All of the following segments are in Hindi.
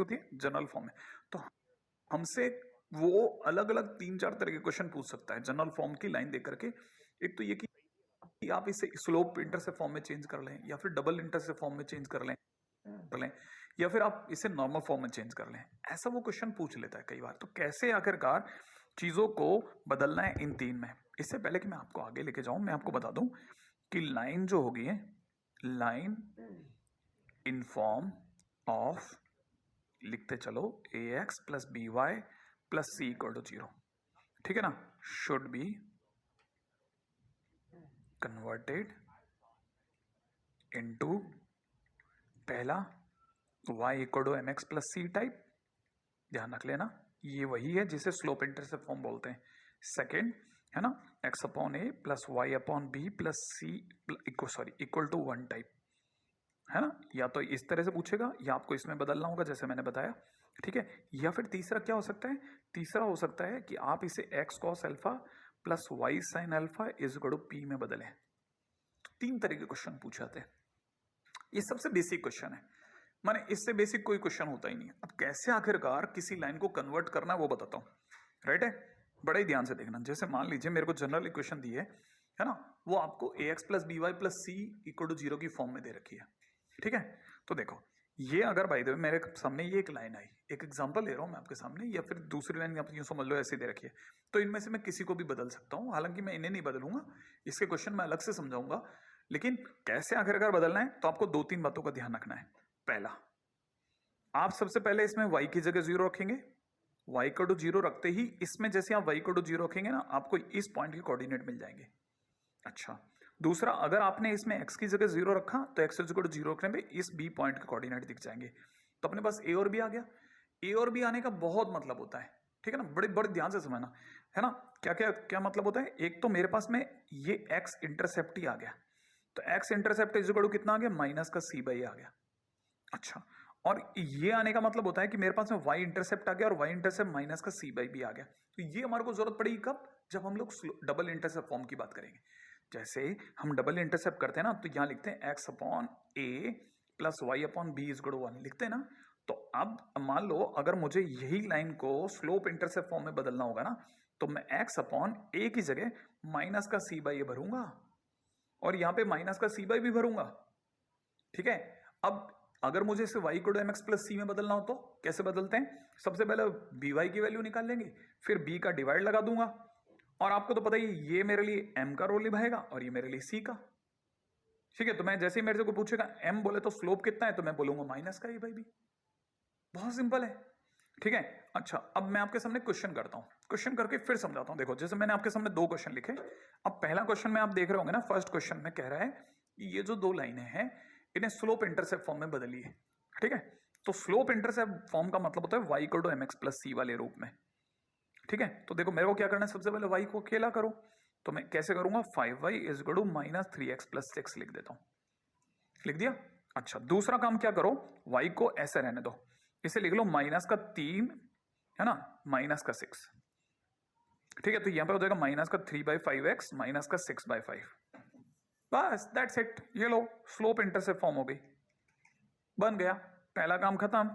होती है? जनरल फॉर्म में। तो हमसे वो अलग अलग 3-4 तरह के क्वेश्चन पूछ सकता है जनरल फॉर्म की लाइन देकर के। एक तो ये कि आप इसे स्लोप इंटरसेप्ट फॉर्म में चेंज कर लें, या फिर डबल इंटरसेप्ट फॉर्म में चेंज कर लें, या फिर आप इसे नॉर्मल फॉर्म में चेंज कर लें। ऐसा वो क्वेश्चन पूछ लेता है कई बार। तो कैसे आखिरकार चीजों को बदलना है इन 3 में। इससे पहले कि मैं आपको आगे लेके जाऊं, मैं आपको बता दूं कि लाइन जो होगी है, लाइन इन फॉर्म ऑफ, लिखते चलो, a x plus B Y plus c equal to 0, ठीक है ना, शुड बी कन्वर्टेड इनटू पहला y equal to m x plus c type, ध्यान रख लेना ये वही है जिसे स्लोप इंटरसेप्ट फॉर्म बोलते हैं। सेकेंड है ना, x upon a plus y upon b plus c equal to 1 type, है ना। या तो इस तरह से पूछेगा या आपको इसमें बदलना होगा जैसे मैंने बताया, ठीक है। या फिर तीसरा क्या हो सकता है, तीसरा हो सकता है कि आप इसे x cos alpha plus y sine alpha is equal to p में बदलें। तो 3 तरह के क्वेश्चन पूछे जाते हैं। ये सबसे बेसिक क्वेश्चन है, माने इससे बेसिक कोई क्वेश्चन होता ही नहीं है। अब कैसे आखिरकार किसी लाइन को कन्वर्ट करना है वो बताता हूं, राइट है। बड़ा ही ध्यान से देखना। जैसे मान लीजिए मेरे को जनरल इक्वेशन दी है ना, वो आपको a x plus B Y plus c equal to 0 की फॉर्म में दे रखी है, ठीक है। तो देखो ये अगर बाय द वे मेरे सामने ये एक लाइन आई, एक एग्जांपल ले रहा हूं मैं आपके सामने, या फिर दूसरी लाइन आप यूं समझ लो ऐसे दे रखी है, तो इनमें से मैं किसी को भी बदल सकता हूं। हालांकि मैं इन्हें नहीं बदलूंगा, इसके क्वेश्चन मैं अलग से समझाऊंगा। लेकिन कैसे आखिरकार बदलना है, तो आपको 2-3 बातों का ध्यान रखना है। पहला, आप सबसे पहले इसमें y की जगह 0 रखेंगे। y को टू 0 रखते ही इसमें जैसे आप y को टू 0 रखेंगे ना, आपको इस पॉइंट के कोऑर्डिनेट मिल जाएंगे। अच्छा, दूसरा, अगर आपने इसमें x की जगह 0 रखा तो x को 0 रखने पे इस b पॉइंट के कोऑर्डिनेट दिख जाएंगे। तो अपने पास a और b आ गया। a और b आने का बहुत मतलब होता है, ठीक है ना, बड़े बड़े ध्यान से समझना, है ना। क्या क्या क्या मतलब होता है, एक तो मेरे पास में ये x इंटरसेप्ट ही आ गया, तो x intercept is equal to कितना आ गया, माइनस का c बाई आ गया। अच्छा, और ये आने का मतलब होता है कि मेरे पास में y इंटरसेप्ट आ गया और y इंटरसेप्ट माइनस का c बाई भी आ गया। तो ये हमारे को जरूरत पड़ेगी कब, जब हम लोग डबल इंटरसेप्ट फॉर्म की बात करेंगे। जैसे हम डबल इंटरसेप्ट करते हैं ना, तो यहां लिखते हैं x upon a plus y upon b is equal to 1 लिखते हैं ना। तो अब मान लो अगर मुझे यही लाइन को स्लोप इंटरसेप्ट फॉर्म में बदलना होगा ना, तो मैं x अपॉन ए की जगह माइनस का c बाई ए भरूंगा, और यहां पे माइनस का c बाई भी भरूंगा, ठीक है। अब अगर मुझे इसे y को एम एक्स प्लस सी में बदलना हो तो कैसे बदलते हैं, सबसे पहले बी वाई की वैल्यू निकाल लेंगे, फिर b का डिवाइड लगा दूंगा, और आपको तो पता ही ये मेरे लिए m का रोल निभाएगा और ये मेरे लिए c का, ठीक है। तो मैं जैसे ही मेरे से कोई पूछेगा m बोले तो स्लोप कितना है, तो मैं बोलूंगा माइनस का a बाई बी। बहुत सिंपल है, ठीक है। अच्छा, अब मैं आपके सामने क्वेश्चन करता हूं, क्वेश्चन करके फिर समझाता हूं। देखो जैसे मैंने आपके सामने 2 क्वेश्चन लिखे। अब पहला क्वेश्चन में आप देख रहे होंगे ना, फर्स्ट क्वेश्चन में कह रहा है कि ये जो 2 लाइनें हैं इन्हें स्लोप इंटरसेप्ट फॉर्म में बदलिए, ठीक है। तो स्लोप इंटरसेप्ट फॉर्म का मतलब होता है y equal to m x plus c वाले रूप में, ठीक है। तो देखो मेरे को क्या करना है, सबसे पहले y को अकेला करो, तो मैं कैसे करूंगा, 5y is equal to minus 3x plus 6 लिख देता हूं, लिख दिया। अच्छा, दूसरा काम क्या करो, y को ऐसे रहने दो, इसे लिख लो माइनस का 3, है ना, माइनस का 6, ठीक है। तो यहां पे हो जाएगा माइनस का 3/5x माइनस का 6/5, बस दैट्स इट। ये लो स्लोप इंटरसेप्ट फॉर्म हो गई, बन गया, पहला काम खत्म।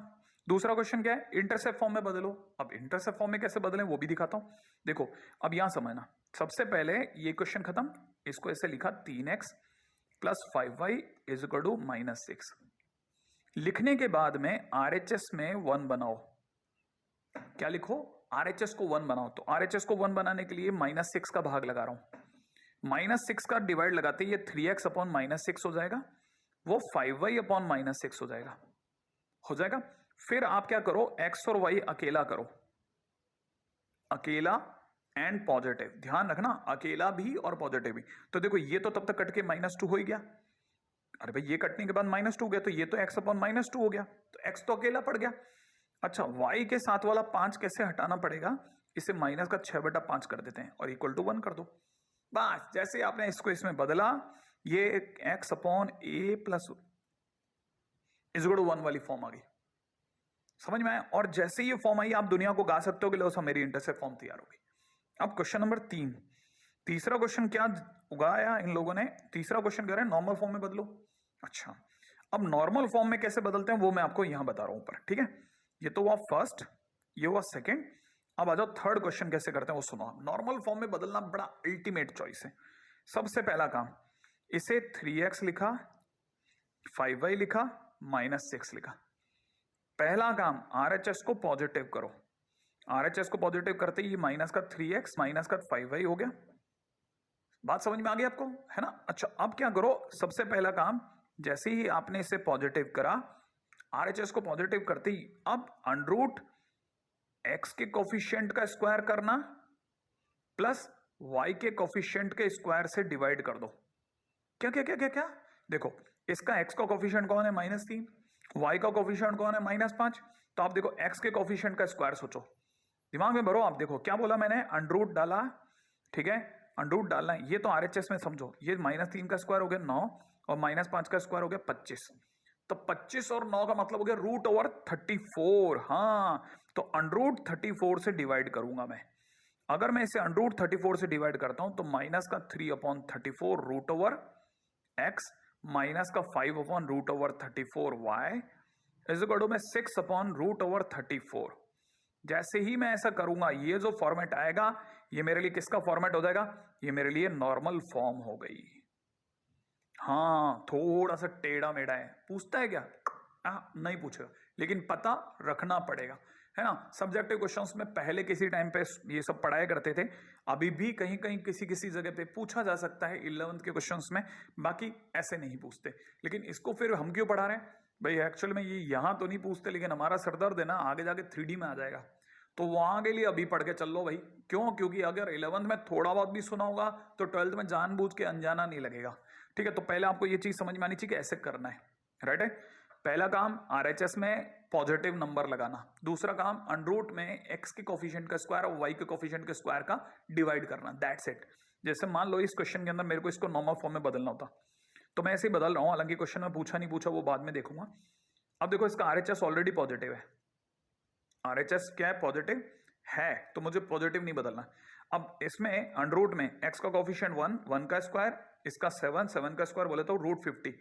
दूसरा क्वेश्चन क्या है, इंटरसेप्ट फॉर्म में बदलो। अब इंटरसेप्ट फॉर्म में कैसे बदलें वो भी दिखाता हूं। देखो अब यहां समझना, सबसे पहले ये क्वेश्चन खत्म, इसको ऐसे लिखा 3x plus 5y is equal to minus 6। लिखने के बाद में RHS में 1 बनाओ। क्या लिखो, RHS को 1 बनाओ। तो RHS को 1 बनाने के लिए माइनस 6 का भाग लगा रहा हूं, माइनस 6 का डिवाइड लगाते ये 3x अपॉन माइनस 6 हो जाएगा, वो 5y अपॉन माइनस 6 हो जाएगा, हो जाएगा। फिर आप क्या करो, x और y अकेला करो, अकेला एंड पॉजिटिव, ध्यान रखना अकेला भी और पॉजिटिव भी। तो देखो ये तो तब तक कट के -2 हो ही गया, अरे भाई ये कटने के बाद -2 हो गया, तो ये तो x अपॉन -2 हो गया, तो x तो अकेला पड़ गया। अच्छा, y के साथ वाला 5 कैसे हटाना पड़ेगा, इसे माइनस का 6/5 कर देते हैं और इक्वल टू 1 कर दो। बस जैसे आपने इसको इसमें बदला, ये x upon a plus is equal to 1 वाली फॉर्म आ गई, समझ में आया। और जैसे ये फॉर्म आई आप दुनिया को गा सकते हो कि लो मेरी इंटरसेप्ट फॉर्म तैयार होगी। अब क्वेश्चन नंबर 3, तीसरा क्वेश्चन क्या उगाया इन लोगों ने, तीसरा क्वेश्चन कह रहे हैं नॉर्मल फॉर्म में बदलो। अच्छा, अब नॉर्मल फॉर्म में कैसे बदलते हैं वो मैं आपको यहां बता रहा हूं ऊपर, ठीक है। ये तो हुआ फर्स्ट, ये हुआ सेकंड। अब आ जाओ थर्ड क्वेश्चन कैसे करते हैं वो सुनो। नॉर्मल फॉर्म में बदलना बड़ा अल्टीमेट चॉइस है। सबसे पहला काम, इसे 3x लिखा, 5y लिखा, -6 लिखा। पहला काम, RHS को पॉजिटिव करो। RHS को पॉजिटिव करते ही माइनस का 3x माइनस का 5y हो गया। बात समझ में आ गई आपको, है ना? अच्छा, अब क्या करो, सबसे पहला काम, जैसे ही आपने इसे पॉजिटिव करा, RHS को पॉजिटिव करते ही अब अंडरूट x के कोफिशिएंट का स्क्वायर करना प्लस y के कोफिशिएंट के स्क्वायर से डिवाइड कर दो। क्या क्या क्या क्या क्या, देखो इसका x का कोफिशिएंट कौन है? -3। y का कोफिशिएंट कौन है? -5। तो आप देखो x के कोफिशिएंट का स्क्वायर सोचो, दिमाग में भरो। आप देखो क्या बोला मैंने, अंडरूट डाला, ठीक है, अंडरूट डालना है। ये तो RHS में समझो, ये -3 का स्क्वायर हो गया 9 और -5 का स्क्वायर हो गया 25। तो 25 और 9 का मतलब हो गया √34। हाँ, तो अंडरूट 34 से डिवाइड करूंगा मैं। अगर मैं इसे अंडरूट 34 से डिवाइड करता हूं तो माइनस का 3/34 √x माइनस का 5/√34y इज इक्वल टू में 6/√34। जैसे ही मैं ऐसा करूंगा, ये जो फॉर्मेट आएगा ये मेरे लिए किसका फॉर्मेट हो जाएगा? ये मेरे लिए नॉर्मल फॉर्म हो गई। हाँ, थोड़ा सा टेढ़ा मेढ़ा है, पूछता है क्या? नहीं पूछेगा, लेकिन पता रखना पड़ेगा, है ना? सब्जेक्टिव क्वेश्चंस में पहले किसी टाइम पे ये सब पढ़ाया करते थे, अभी भी कहीं कहीं किसी किसी जगह पे पूछा जा सकता है 11th के क्वेश्चंस में, बाकी ऐसे नहीं पूछते। लेकिन इसको फिर हम क्यों पढ़ा रहे हैं भाई? एक्चुअल में ये यहां तो नहीं पूछते, लेकिन हमारा सरदर्द है ना, आगे जाके 3D में आ जाएगा, तो वहां के लिए अभी पढ़ के चल लो भाई। क्यों? क्योंकि अगर 11th में थोड़ा बहुत भी सुना होगा तो 12th में जानबूझ के अनजाना नहीं लगेगा। ठीक है, तो पहले आपको ये चीज समझ में आनी चाहिए कि ऐसे करना है, राइट है? पहला काम, RHS में पॉजिटिव नंबर लगाना। दूसरा काम, अंडरूट में x के कोफिशिएंट का स्क्वायर और y के कोफिशिएंट के स्क्वायर का डिवाइड करना, दैट्स इट। जैसे मान लो इस क्वेश्चन के अंदर मेरे को इसको नॉर्मल फॉर्म में बदलना होता, तो मैं ऐसे ही बदल रहा हूं, हालांकि क्वेश्चन में पूछा नहीं पूछा वो बाद में देखूंगा। अब देखो इसका RHS ऑलरेडी पॉजिटिव है, RHS क्या है? पॉजिटिव है, तो मुझे पॉजिटिव नहीं बदलना। अब इसमें अंडरूट में x का कोफिशिएंट 1 का स्क्वायर, इसका 7 का स्क्वायर बोले तो √50,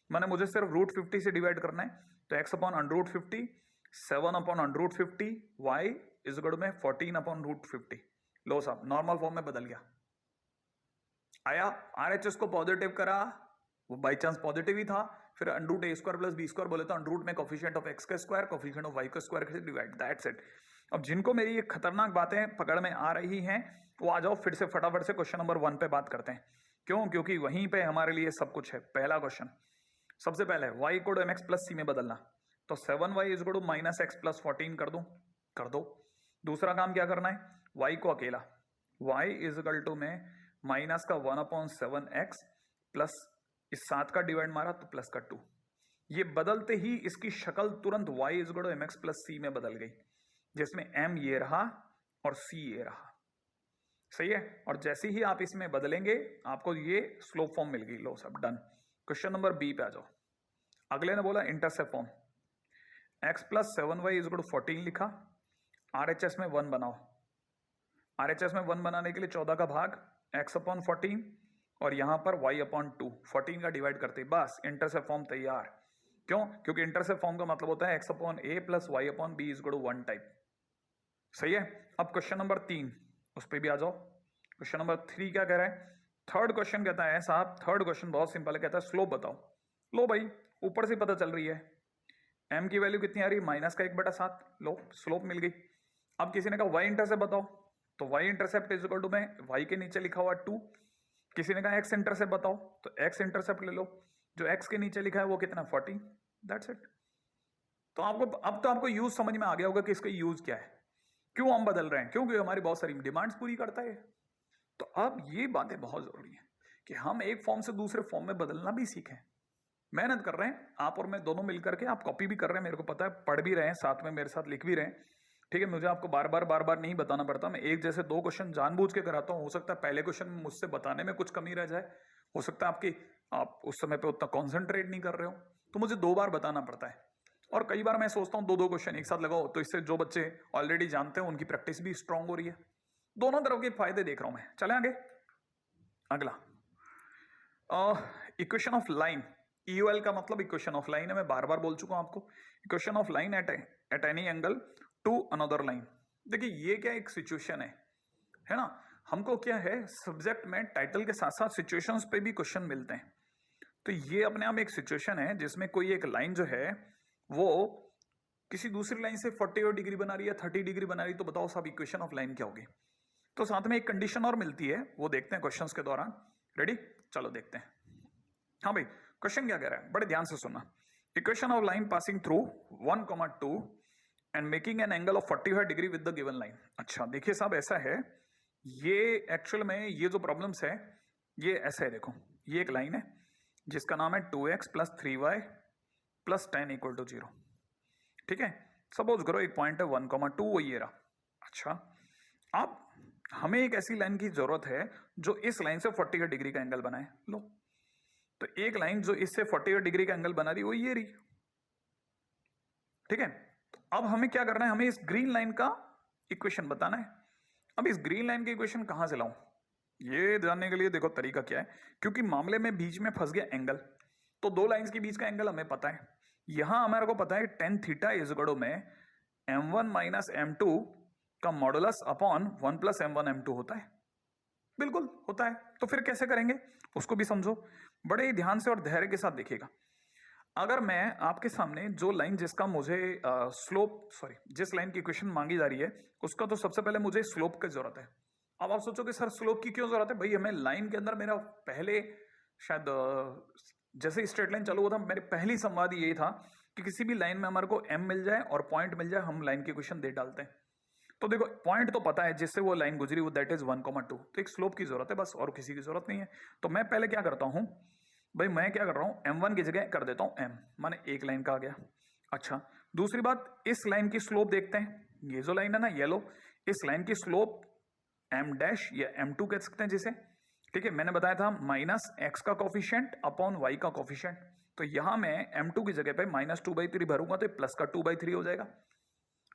मैंने मुझे सिर्फ √50 से डिवाइड करना है, तो x/√50 7/√50 y इज इक्वल में 14/√50। लो साहब, नॉर्मल फॉर्म में बदल गया। आया, RHS को पॉजिटिव करा, वो बाई चांस पॉजिटिव ही था, फिर √a² + b² बोले तो अंडरूट में कोफिशिएंट ऑफ x का स्क्वायर कोफिशिएंट ऑफ y का स्क्वायर से डिवाइड, दैट्स इट। अब जिनको मेरी ये खतरनाक बातें पकड़ में आ रही हैं वो आ जाओ, फिर से फटाफट से क्वेश्चन नंबर 1 पे बात करते हैं। क्यों? क्योंकि वहीं पे हमारे लिए सब कुछ है। पहला क्वेश्चन, सबसे पहले y को mx + c में बदलना, तो 7y is equal to -x + 14 कर दूं, कर दो। दूसरा काम क्या करना है, y को अकेला, y इज इक्वल टू में माइनस का 1/7x प्लस इस 7 का डिवाइड मारा तो प्लस का 2। ये बदलते ही इसकी शक्ल तुरंत y is equal to mx + c में बदल गई, जिसमें m ये रहा और c ये रहा, सही है? और जैसे ही आप इसमें बदलेंगे आपको ये स्लोप फॉर्म मिल गई। लो सब डन। क्वेश्चन नंबर बी पे आ जाओ। अगले ने बोला intercept form, x + 7y is equal to 14 लिखा, RHS में 1 बनाओ। RHS में 1 बनाने के लिए 14 का भाग x/14 और यहां पर y/2, 14 का डिवाइड करते बस इंटरसेप्ट फॉर्म तैयार। क्यों? क्योंकि इंटरसेप्ट फॉर्म का मतलब होता है x/a + y/b is equal to 1 type, सही है? अब क्वेश्चन नंबर 3, उस पर भी आ जाओ। क्वेश्चन नंबर 3 क्या कह रहा है? थर्ड क्वेश्चन कहता है साहब, थर्ड क्वेश्चन बहुत सिंपल है, कहता है स्लोप बताओ। लो भाई, ऊपर से पता चल रही है m की वैल्यू कितनी आ रही है? -1/7। लो स्लोप मिल गई। अब किसी ने कहा y इंटरसेप्ट बताओ, तो y intercept is equal to में y के नीचे लिखा हुआ 2। किसी ने कहा x इंटरसेप्ट बताओ, तो x इंटरसेप्ट ले लो, जो x के नीचे लिखा है वो कितना? 40, दैट्स इट। तो आपको अब तो आपको यूज समझ में आ गया होगा कि इसका यूज क्या है, क्यों हम बदल रहे हैं, क्योंकि हमारी बहुत सारी डिमांड्स पूरी करता है। तो अब ये बातें बहुत जरूरी है कि हम एक फॉर्म से दूसरे फॉर्म में बदलना भी सीखें। मेहनत कर रहे हैं आप और मैं दोनों मिलकर के, आप कॉपी भी कर रहे हैं, मेरे को पता है, पढ़ भी रहे हैं, साथ में मेरे साथ लिख भी रहे हैं, ठीक है? मुझे आपको बार बार नहीं बताना पड़ता, मैं एक जैसे 2 क्वेश्चन जानबूझ के कराता हूँ। हो सकता है पहले क्वेश्चन में मुझसे बताने में कुछ कमी रह जाए, हो सकता है आप उस समय पे उतना कॉन्सेंट्रेट नहीं कर रहे हो, तो मुझे 2 बार बताना पड़ता है। और कई बार मैं सोचता हूँ 2 क्वेश्चन एक साथ लगाओ, तो इससे जो बच्चे ऑलरेडी जानते हैं उनकी प्रैक्टिस भी स्ट्रांग हो रही है। दोनों तरफ के फायदे देख रहा हूं मैं। चले आगे, अगला इक्वेशन ऑफ लाइन। EOL का मतलब इक्वेशन ऑफ लाइन है, मैं बार बार बोल चुका हूं आपको। Equation of line at any angle to another line. देखिए ये क्या एक सिचुएशन है ना। हमको क्या है सब्जेक्ट में टाइटल के साथ साथ सिचुएशंस पे भी क्वेश्चन मिलते हैं। तो ये अपने आप एक सिचुएशन है जिसमें कोई एक लाइन जो है वो किसी दूसरी लाइन से 40 डिग्री बना रही है, 30 डिग्री बना रही है, तो बताओ साहब इक्वेशन ऑफ लाइन क्या होगी। तो साथ में एक कंडीशन और मिलती है, वो देखते हैं क्वेश्चंस के दौरान। रेडी, चलो देखते हैं। हाँ भाई, क्वेश्चन क्या कह रहा है, बड़े ध्यान से सुनना। Equation of line passing through 1, 2 and making an angle of 45 degree with the given line. अच्छा देखिए साहब, ऐसा है, ये एक्चुअल में ये जो प्रॉब्लम्स है ये ऐसा है। देखो ये एक लाइन है जिसका नाम है 2x plus 3y plus 10 equal to 0। ठीक है, सपोज करो एक पॉइंट है 1, 2, वो ये रहा। अच्छा, अब हमें एक ऐसी लाइन की जरूरत है जो इस लाइन से 40 डिग्री का एंगल बनाए। लो, तो एक लाइन जो इससे 40 डिग्री का एंगल बना रही वो ये रही। ठीक है, तो अब हमें क्या करना है, हमें इस ग्रीन लाइन का इक्वेशन बताना है। अब इस ग्रीन लाइन की इक्वेशन कहां से लाऊं, ये जानने के लिए देखो तरीका क्या है। क्योंकि मामले में बीच में फंस गया एंगल, तो दो लाइंस के बीच का एंगल हमें पता है। यहां हमारे को पता है tan थीटा इज इक्वल में m1 माइनस m2 का modulus upon 1 plus m1 m2 होता है। बिल्कुल होता है। तो फिर कैसे करेंगे उसको भी समझो, बड़े ही ध्यान से और धैर्य के साथ देखिएगा। अगर मैं आपके सामने जो लाइन जिसका मुझे जिस लाइन की इक्वेशन मांगी जा रही है उसका तो सबसे पहले मुझे स्लोप की जरूरत है। अब आप सोचोगे सर स्लोप की क्यों जरूरत है। भाई हमें लाइन के अंदर मेरा पहले शायद जैसे स्ट्रेट लाइन चालू हुआ था मेरी पहली संवाद यही था कि किसी भी लाइन में हमारे को m मिल जाए और पॉइंट मिल जाए, हम लाइन की इक्वेशन दे डालते हैं। तो देखो पॉइंट तो पता है जिससे वो लाइन गुजरी, वो दैट इज 1, 2, तो एक स्लोप की जरूरत है बस, और किसी की जरूरत नहीं है। तो मैं पहले क्या करता हूं भाई, मैं क्या कर रहा हूं m1 की जगह कर देता हूं m, माने एक लाइन का आ गया। अच्छा, दूसरी बात, इस लाइन की स्लोप देखते हैं। ये जो लाइन है ना येलो, इस लाइन की स्लोप m डैश या m2 कह सकते हैं जिसे। ठीक है, मैंने बताया था माइनस x का कोफिशिएंट अपॉन y का कोफिशिएंट। तो यहां मैं m2 की जगह पे -2/3 भरूंगा तो प्लस का 2/3 हो जाएगा।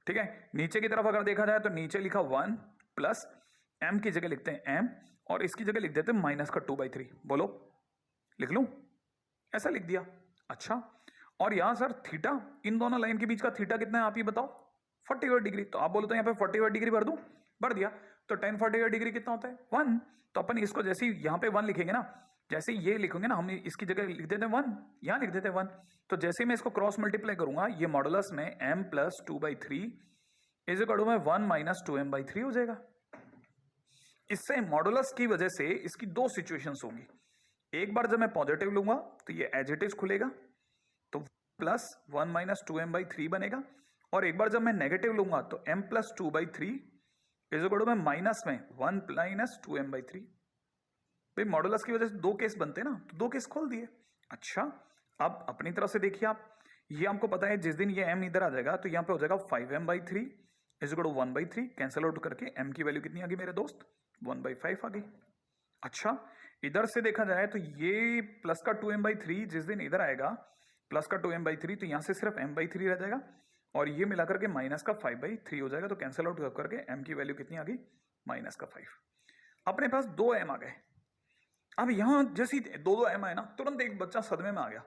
ठीक है, नीचे की तरफ अगर देखा जाए तो नीचे लिखा 1 प्लस m की जगह लिखते हैं m और इसकी जगह लिख देते हैं माइनस का 2/3। बोलो लिख लूं, ऐसा लिख दिया। अच्छा, और यहां सर थीटा, इन दोनों लाइन के बीच का थीटा कितना है आप ही बताओ, 45 डिग्री। तो आप बोलो तो यहाँ पे 45 डिग्री भर दूं, भर दिया। तो tan 45 डिग्री कितना होता है 1। तो अपन इसको जैसे ही यहाँ पे 1 लिखेंगे ना, जैसे ये लिखेंगे ना, हम इसकी जगह लिख देते हैं 1, यहाँ लिख देते हैं 1। तो जैसे मैं इसको क्रॉस मल्टीप्लाई करूंगा, ये मॉडुलस में m plus 2/3 is equal to में 1 माइनस 2m/3 हो जाएगा। इससे मॉडुलस की वजह से इसकी दो सिचुएशंस होंगी। एक बार जब मैं पॉजिटिव लूंगा तो ये एज इट इज खुलेगा, तो प्लस 1 माइनस 2m/3 बनेगा। और एक बार जब मैं नेगेटिव लूंगा तो m plus 2/3 is equal to में माइनस में 1 माइनस 2m/3। भाई मॉडुलस की वजह से दो केस बनते हैं ना, तो दो केस खोल दिए। अच्छा, अब अपनी तरफ से देखिए आप, ये हमको पता है जिस दिन ये m इधर आ जाएगा तो यहाँ पे हो जाएगा 5m/3 is equal to 1/3। Cancel out करके m की वैल्यू कितनी आ गई मेरे दोस्त, 1/5 आ गई। अच्छा, इधर से देखा जाए तो ये प्लस का 2m/3 जिस दिन इधर आएगा, प्लस का 2m/3, तो यहां से सिर्फ m/3 रह जाएगा और ये मिलाकर के माइनस का 5/3 हो जाएगा। तो कैंसिल आउट करके m की वैल्यू कितनी आ गई, माइनस का 5। अपने पास दो m आ गए। अब यहां जैसी दो m आए ना, तुरंत एक बच्चा सदमे में आ गया,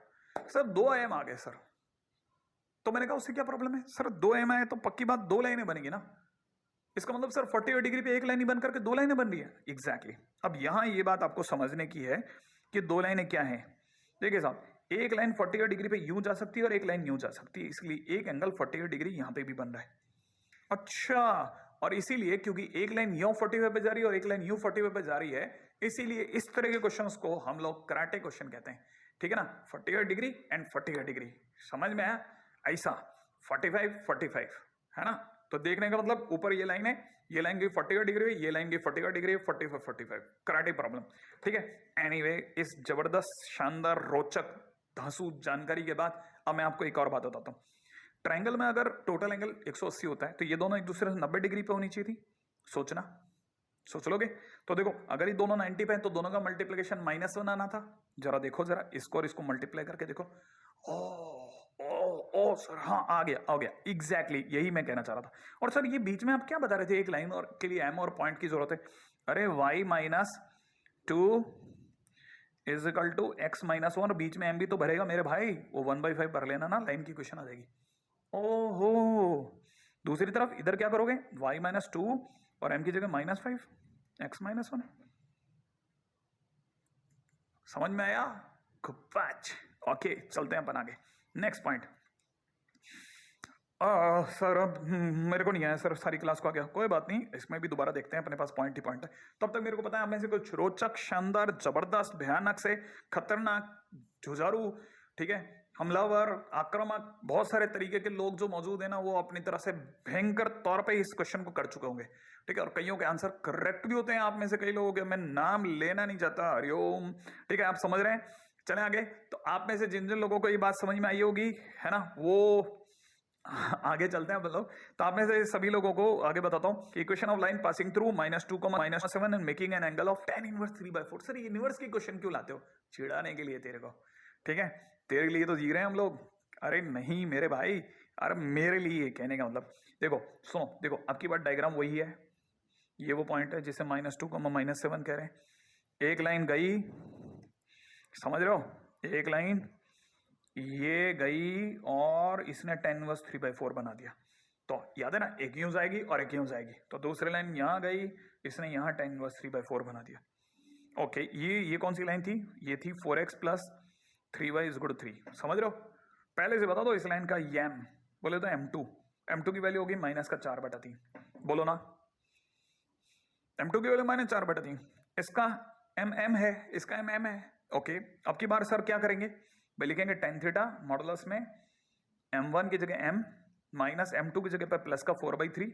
सर 2 m आ गए सर। तो मैंने कहा उससे क्या प्रॉब्लम है सर, 2 m आए तो पक्की बात 2 लाइनें बनेगी ना। इसका मतलब सर 48 डिग्री पे एक लाइन ही बन करके 2 लाइनें बन रही है। एग्जैक्टली अब यहां ये बात आपको समझने की है कि 2 लाइनें क्या हैं। देखिए साहब, एक लाइन 48 डिग्री पे यूं जा सकती है और एक लाइन यूं जा सकती है, इसलिए एक एंगल 48 डिग्री यहां पे भी बन रहा है। अच्छा, और इसीलिए क्योंकि एक लाइन यूं 45 पे जा रही है और एक लाइन यूं 45 पे जा रही है, इसीलिए इस तरह के क्वेश्चंस को हम लोग कराटे क्वेश्चन कहते हैं। ठीक है ना, 48 डिग्री एंड 48 डिग्री, समझ में आया। ऐसा 45 45 है ना। तो देखने का मतलब ऊपर ये लाइन है, ये लाइन की 48 डिग्री, ये लाइन की 48 डिग्री, 45 45 कराटे प्रॉब्लम। ठीक है, एनीवे, इस जबरदस्त शानदार रोचक धांसू जानकारी के बाद अब मैं आपको एक और बात बताता हूं। ट्रायंगल में अगर टोटल एंगल 180 होता है तो ये दोनों एक दूसरे से 90 डिग्री पे होनी चाहिए थी। सोचना, सोच लोगे। तो देखो अगर ये दोनों 90 पे हैं तो दोनों का मल्टीप्लिकेशन -1 आना था। जरा देखो, जरा इसको और इसको मल्टीप्लाई करके देखो। ओ ओ सर, हाँ आ गया एग्जैक्टली यही मैं कहना चाह रहा था। और सर ये बीच में आप क्या बता रहे थे, एक लाइन और के लिए m और पॉइंट की जरूरत है। अरे y minus 2 is equal to x minus 1, और बीच में m भी तो भरेगा मेरे भाई, वो 1/5 भर लेना ना, लाइन की क्वेश्चन आ जाएगी। ओहो, दूसरी तरफ इधर क्या करोगे, y माइनस टू और m की जगह -5, x माइनस 1। समझ में आया? खूब। ओके, चलते हैं अपन आगे। Next point. सर अब मेरे को नहीं आया सर, सारी क्लास को आ गया, कोई बात नहीं, इसमें भी दोबारा देखते हैं, अपने पास पॉइंट ही पॉइंट है। तब तक मेरे को पता है आप में से कुछ रोचक, शानदार, जबरदस्त, भयानक से खतरनाक, जुझारू, ठीक है, हमलावर, आक्रामक, बहुत सारे तरीके के लोग जो मौजूद है ना, वो अपनी तरह से भयंकर तौर पे इस क्वेश्चन को कर चुके होंगे, ठीक है, और कईयों के आंसर करेक्ट भी होते हैं। आप में से कई लोगों के मैं नाम लेना नहीं चाहता, हरिओम, ठीक है, आप समझ रहे हैं। चले आगे। तो आप में से जिन जिन लोगों को ये बात समझ में आई होगी, है ना, वो आगे चलते हैं हम लोग। तो आप में से सभी लोगों को आगे बताता हूँ कि equation of line passing through -2, -7 and making an angle of tan inverse 3/4। Sir ये इनवर्स की क्वेश्चन क्यों लाते हो? चिढ़ाने के लिए तेरे को, ठीक है, तेरे लिए तो जी रहे हैं हम लोग। अरे नहीं मेरे भाई, अरे मेरे लिए कहने का मतलब, देखो सुनो, देखो आपकी बात, डायग्राम वही है, ये वो पॉइंट है जिसे -2, -7 कह रहे हैं। एक लाइन गई, समझ रहे हो, एक लाइन ये गई और इसने tan इनवर्स 3/4 बना दिया। तो याद है ना, एक यूं जाएगी और एक यूं जाएगी, तो दूसरी लाइन यहां गई, इसने यहां tan इनवर्स 3/4 बना दिया। ओके, ये कौन सी लाइन थी? ये थी 4x plus 3y is equal to 3। समझ रहे हो? पहले से बता दो इस लाइन का m, बोले तो m2 की वैल्यू होगी -4/3। बोलो ना, m2 की वैल्यू -4/3। इसका mm है, इसका mm है। ओके, अब की बार सर क्या करेंगे भाई, लिखेंगे tan थीटा मॉडुलस में m1 की जगह m माइनस m2 की जगह पर प्लस का 4/3।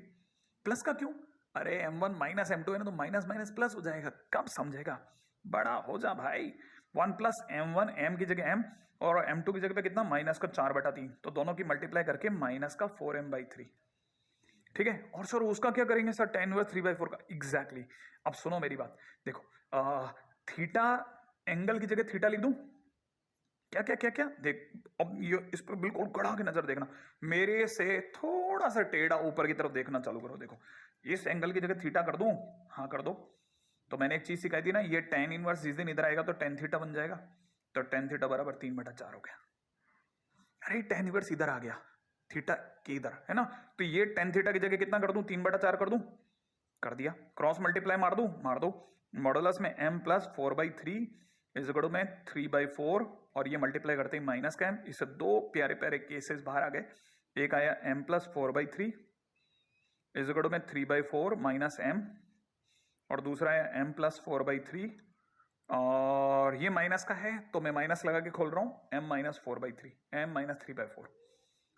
प्लस का क्यों? अरे m1 माइनस m2 है ना, तो माइनस माइनस प्लस हो जाएगा, कब समझेगा, बड़ा हो जा भाई। 1 प्लस m1, m की जगह m और m2 की जगह पे कितना, -4/3, तो दोनों की मल्टीप्लाई करके -4m/3, ठीक है। और सर उसका क्या करेंगे सर, tan इनवर्स 3/4 का, एग्जैक्टली। अब सुनो मेरी बात, देखो थीटा, एंगल की जगह थीटा लिख दूं, क्या क्या क्या क्या, देख अब ये इस पर बिल्कुल गड़ा के नजर देखना, मेरे से थोड़ा सा टेढ़ा ऊपर की तरफ देखना चालू करो। देखो इस एंगल की जगह थीटा कर दूं, हाँ कर दो। तो मैंने एक चीज सिखाई थी ना, ये tan इनवर्स जिस दिन इधर आएगा तो tan थीटा बन जाएगा, तो tan थीटा बराबर 3/4 हो गया। अरे tan इनवर्स इधर आ गया, थीटा के इधर है ना, तो ये tan थीटा की जगह कितना कर दूं, 3/4 कर दूं, कर दिया। क्रॉस मल्टीप्लाई मार दो, मॉडुलस में m plus 4/3 is equal to में 3/4, और ये मल्टीप्लाई करते ही माइनस का m, इससे दो प्यारे प्यारे केसेस बाहर आ गए। एक आया m plus 4/3 is equal to में 3/4 माइनस m, और दूसरा आया m प्लस 4/3, और ये माइनस का है तो मैं माइनस लगा के खोल रहा हूं, m माइनस 4/3, m माइनस 3/4।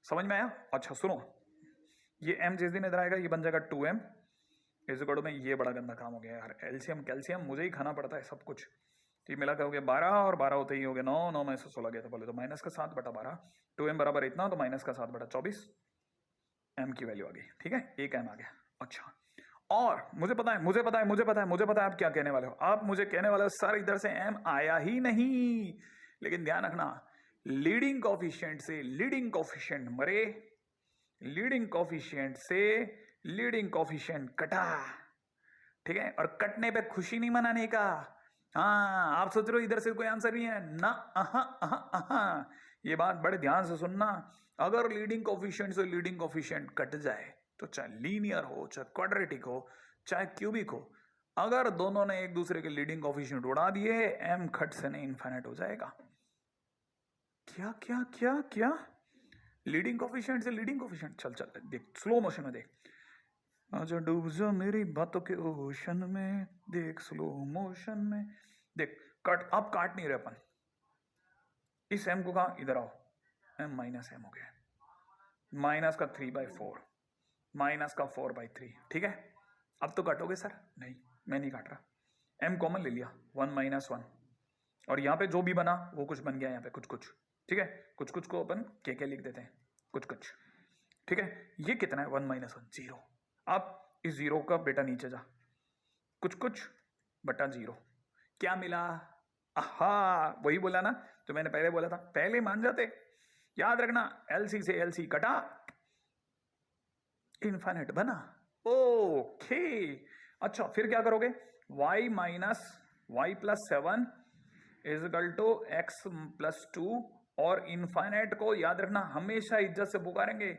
समझ में आया? अच्छा सुनो, ये m जिस दिन इधर आएगा ये बन जाएगा 2m इज इक्वल टू में, ये बड़ा गंदा काम हो गया यार, एलसीएम कैल्शियम मुझे ही खाना पड़ता है सब कुछ। तो मिला क्या हो गया 12, और 12 होते ही हो गया 9, 9 में से 16 गया था बोले तो माइनस का 7/12, 2m बराबर इतना, तो माइनस का 7/24 m की वैल्यू आ गई, ठीक है, एक m आ गया। अच्छा, और मुझे पता है आप क्या कहने वाले हो, आप मुझे कहने वाले हो सर इधर से m आया ही नहीं, लेकिन ध्यान रखना, लीडिंग कोफिशिएंट से लीडिंग कोफिशिएंट मरे, लीडिंग कोफिशिएंट से लीडिंग कोफिशिएंट कटा, ठीक है, और कटने पे खुशी नहीं मनाने का। हाँ, आप सोच रहे हो इधर से कोई आंसर नहीं है ना, अहा अहा अहा, ये बात बड़े ध्यान से सुनना। अगर लीडिंग कोफिशिएंट से लीडिंग कोफिशिएंट कट जाए, तो चाहे लीनियर हो, चाहे क्वाड्रेटिक हो, चाहे क्यूबिक हो, अगर दोनों ने एक दूसरे के लीडिंग कोफिशिएंट उड़ा दिए, m खट से नहीं इनफाइनाइट हो जाएगा। क्या क्या क्या क्या, लीडिंग कोफिशिएंट से लीडिंग कोफिशिएंट, चल चल देख स्लो मोशन में देख, आजा डूब जा मेरी बातों के ओशन में, देख स्लो मोशन में देख, कट, अब काट नहीं रहे अपन, इस m को कहा, इधर आओ, m माइनस m हो गया, माइनस का 3/4 माइनस का 4/3, ठीक है। अब तो काटोगे सर? नहीं, मैं नहीं काट रहा, m कॉमन ले लिया, 1 - 1, और यहाँ पे जो भी बना वो कुछ बन गया यहाँ पे, कुछ कुछ, ठीक है, कुछ कुछ को अपन के लिख देते हैं, कुछ कुछ, ठीक है। ये कितना है, 1 - 1 0। अब इस जीरो का बेटा नीचे जा, कुछ कुछ बटा 0, क्या मिला, आहा, वही बोला ना, तो मैंने पहले बोला था, पहले मान जाते। याद रखना, एलसी से एलसी कटा, इनफाइनाइट बना, ओके। अच्छा फिर क्या करोगे, y minus y plus 7 is equal to x plus 2, और इनफाइनाइट को याद रखना हमेशा इज्जत से पुकारेंगे,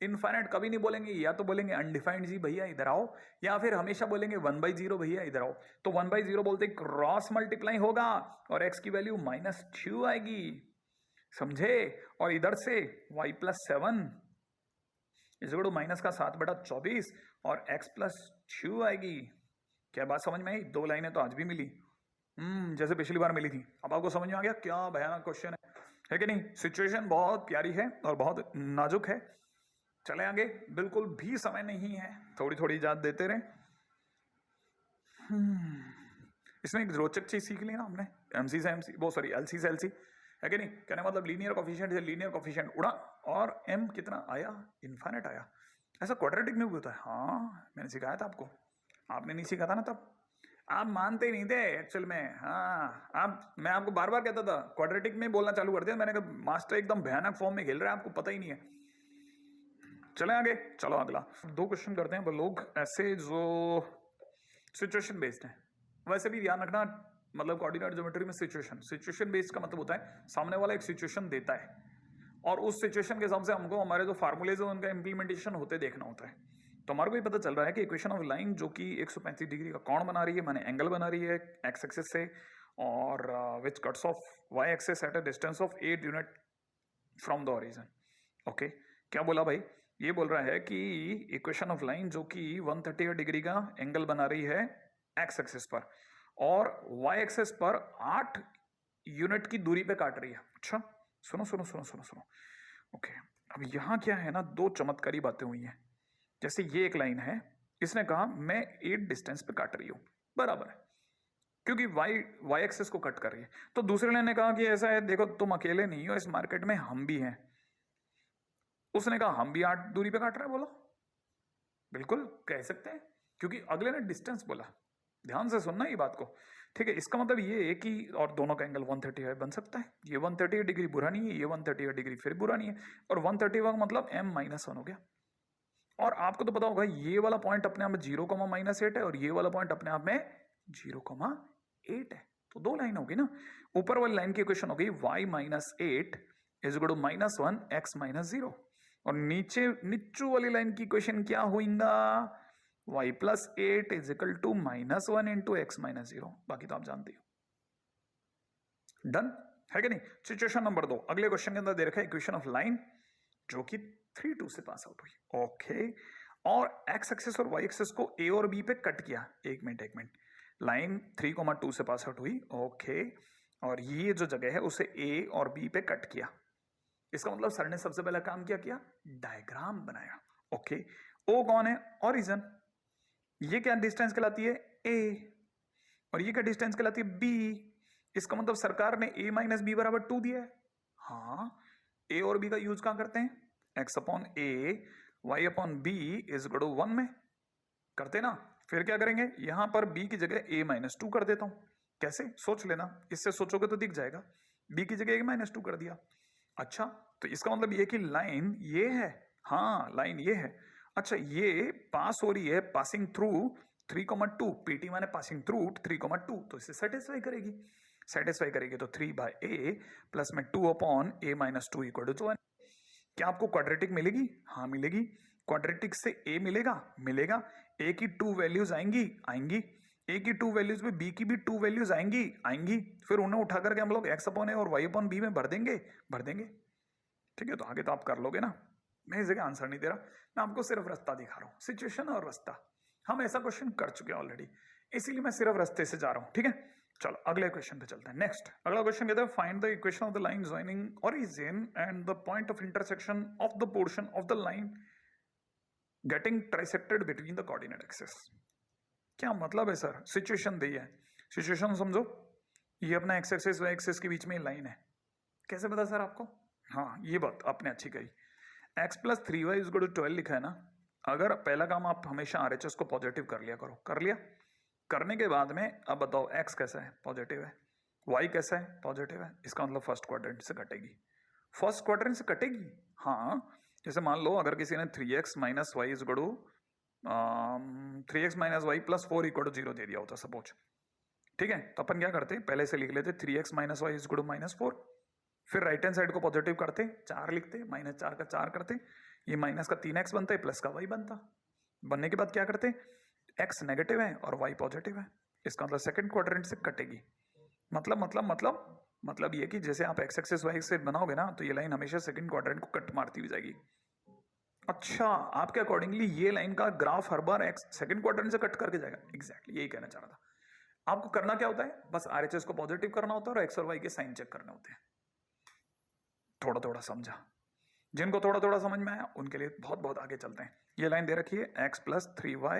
इनफाइनाइट कभी नहीं बोलेंगे, या तो बोलेंगे अनडिफाइंड जी भैया इधर आओ, या फिर हमेशा बोलेंगे 1/0 भैया इधर आओ। तो 1/0 बोलते क्रॉस मल्टीप्लाई होगा और x की वैल्यू -2 आएगी, समझे। और इधर से y + 7 इजगड़ो माइनस का 7/24 और x + 2 आएगी। क्या बात समझ में आई? 2 लाइनें तो आज भी मिली, जैसे पिछली बार मिली थी। अब आपको समझ में आ गया क्या भयानक क्वेश्चन है कि नहीं? सिचुएशन बहुत प्यारी है और बहुत नाजुक है। चले आगे, बिल्कुल भी समय नहीं है, थोड़ी थोड़ी याद देते रहे। इसमें एक रोचक चीज सीख ली ना हमने, एमसी से एमसी, वो सॉरी एलसी से एलसी, है कि नहीं? कहने मतलब लीनियर कोफिशिएंट से लीनियर कोफिशिएंट उड़ा और m कितना आया? इनफाइनाइट आया। ऐसा क्वाड्रेटिक में भी होता है। हाँ मैंने सिखाया था आपको, आपने नहीं सीखा था ना तब, आप मानते ही नहीं थे एक्चुअल में। हाँ आप, मैं आपको बार बार कहता था क्वाड्रेटिक में बोलना चालू कर दिया मैंने कहा मास्टर एकदम भयानक फॉर्म में खेल रहा है, आपको पता ही नहीं है। चले आगे, चलो अगला 2 क्वेश्चन करते हैं वो लोग ऐसे जो सिचुएशन बेस्ड है। वैसे भी ध्यान रखना, मतलब कोऑर्डिनेट ज्योमेट्री में सिचुएशन बेस्ड का मतलब होता है सामने वाला एक सिचुएशन देता है और उस सिचुएशन के हिसाब से हमको हमारे जो फार्मूलेज है उनका इंप्लीमेंटेशन होते देखना होता है। तो हमारे को ये पता चल रहा है कि इक्वेशन ऑफ लाइन जो कि 135 डिग्री का कोण बना रही है, माने एंगल बना रही है एक्स एक्सिस से, और which cuts off y axis at a distance of 8 unit from the origin. Okay, क्या बोला भाई? ये बोल रहा है कि इक्वेशन ऑफ लाइन जो कि 130 डिग्री का एंगल बना रही है एक्स एक्सिस पर और वाई एक्सिस पर 8 यूनिट की दूरी पे काट रही है। अच्छा सुनो सुनो सुनो सुनो सुनो, ओके। अब यहां क्या है ना, 2 चमत्कारी बातें हुई हैं। जैसे ये एक लाइन है, इसने कहा मैं 8 डिस्टेंस पे काट रही हूं, बराबर है, क्योंकि वाई एक्सिस को कट कर रही है। तो दूसरे लाइन ने कहा कि ऐसा है, देखो तुम अकेले नहीं हो इस मार्केट में, हम भी हैं। उसने कहा हम भी 8 दूरी पे काट रहे हैं। बोलो बिल्कुल कह सकते हैं, क्योंकि अगले ने डिस्टेंस बोला। ध्यान से सुनना ये बात को, ठीक है। इसका मतलब ये है कि और दोनों का एंगल 130 बन सकता है। ये 130 डिग्री बुरा नहीं है, ये 130 डिग्री फिर बुरा नहीं है, और 130 का मतलब m-1 हो गया। और आपको तो पता होगा ये वाला पॉइंट अपने आप में 0,-8 है और ये वाला पॉइंट अपने आप में 0,8 है। तो 2 लाइन होगी ना। ऊपर वाली लाइन की इक्वेशन हो गई y-8 is equal to -1 x-0, और नीचू वाली लाइन की इक्वेशन क्या होगा? y + 8 is equal to -1 into x-0। बाकी तो आप जानते हो। डन है कि नहीं? सिचुएशन नंबर 2 अगले क्वेश्चन के अंदर दे रखा है इक्वेशन ऑफ लाइन जो कि 3-2 से पास आउट हुई। ओके, और x एक्सिस और y एक्सिस को a और b पे कट किया। एक मिनट, लाइन 3,2 से पास आउट हुई। ओके, और ये जो जगह है उसे a और b पे कट किया। इसका मतलब सर ने सबसे पहला काम क्या किया? डायग्राम बनाया। ओके, o कौन है? ओरिजिन। ये क्या डिस्टेंस कहलाती है? a, और ये क्या डिस्टेंस कहलाती है? b। इसका मतलब सरकार ने a - b = 2 दिया है। हाँ, a और b का यूज कहां करते हैं? x/a y/b is equal to 1 में करते ना। फिर क्या करेंगे? यहां पर b की जगह a - 2 कर देता हूं। कैसे? सोच लेना, इससे सोचोगे तो दिख जाएगा। b की जगह a - 2 कर दिया। अच्छा, तो इसका मतलब ये कि लाइन ये है। हाँ लाइन ये है। अच्छा, ये पास हो रही है, पासिंग थ्रू 3,2, पीटी माने पासिंग थ्रू 3,2, तो इसे सेटिस्फाई करेगी। तो 3/a प्लस में 2/a - 2 = 1। क्या आपको क्वाड्रेटिक मिलेगी? हाँ मिलेगी। क्वाड्रेटिक से a मिलेगा। a की 2 वैल्यूज आएंगी। a की 2 वैल्यूज में b की भी 2 वैल्यूज आएंगी। फिर उन्हें उठा करके हम लोग x/a और y/b में भर देंगे। ठीक है, तो आगे तो आप कर लोगे ना, मैं इस जगह आंसर नहीं दे रहा, मैं आपको सिर्फ रास्ता दिखा रहा हूं, सिचुएशन और रास्ता। हम ऐसा क्वेश्चन कर चुके हैं ऑलरेडी, इसीलिए मैं सिर्फ रास्ते से जा रहा हूं। ठीक है, चलो अगले क्वेश्चन पे चलते हैं। नेक्स्ट अगला क्वेश्चन कहता है find the equation of the line joining origin and the point of intersection of the portion of the line getting trisected between the coordinate axis. क्या मतलब है सर? सिचुएशन दी है, सिचुएशन समझो, ये अपना एक्स एक्सिस वाई एक्सिस के बीच में लाइन है। कैसे पता सर आपको? हाँ ये बात आपने अच्छी कही। x + 3y = 12 लिखा है ना। अगर पहला काम आप हमेशा RHS को पॉजिटिव कर लिया करो। कर लिया? करने के बाद में अब बताओ x कैसा है? पॉजिटिव है। y कैसा है? पॉजिटिव है। इसका मतलब फर्स्ट क्वाड्रेंट से कटेगी। फर्स्ट क्वाड्रेंट से कटेगी? हाँ, जैसे मान लो अगर किसी ने 3x - y = 3x - y + 4 = 0 दे दिया होता सपोज। ठीक है, तो अपन क्या करते? पहले से लिख लेते 3x - y = -4, फिर राइट हैंड साइड को पॉजिटिव करते, 4 लिखते, -4 का 4 करते, ये माइनस का 3x बनता है, प्लस का y बनता। बनने के बाद क्या करते, x नेगेटिव है और y पॉजिटिव है, इसका मतलब सेकंड क्वाड्रेंट से कटेगी। मतलब ये कि जैसे आप x एक्सिस y एक्सिस बनाओगे ना, तो ये लाइन हमेशा सेकंड क्वाड्रेंट को कट मारती हुई जाएगी। अच्छा, आपके अकॉर्डिंगली ये लाइन का ग्राफ हर बार x सेकंड क्वाड्रेंट से कट करके जाएगा। एग्जैक्टली यही कहना चाह रहा था। आपको करना क्या होता है, बस RHS को पॉजिटिव करना होता है और x और y के साइन चेक करने होते हैं। थोड़ा थोड़ा समझा? जिनको थोड़ा थोड़ा समझ में आया उनके लिए बहुत बहुत आगे चलते हैं। ये लाइन दे रखी है x plus 3y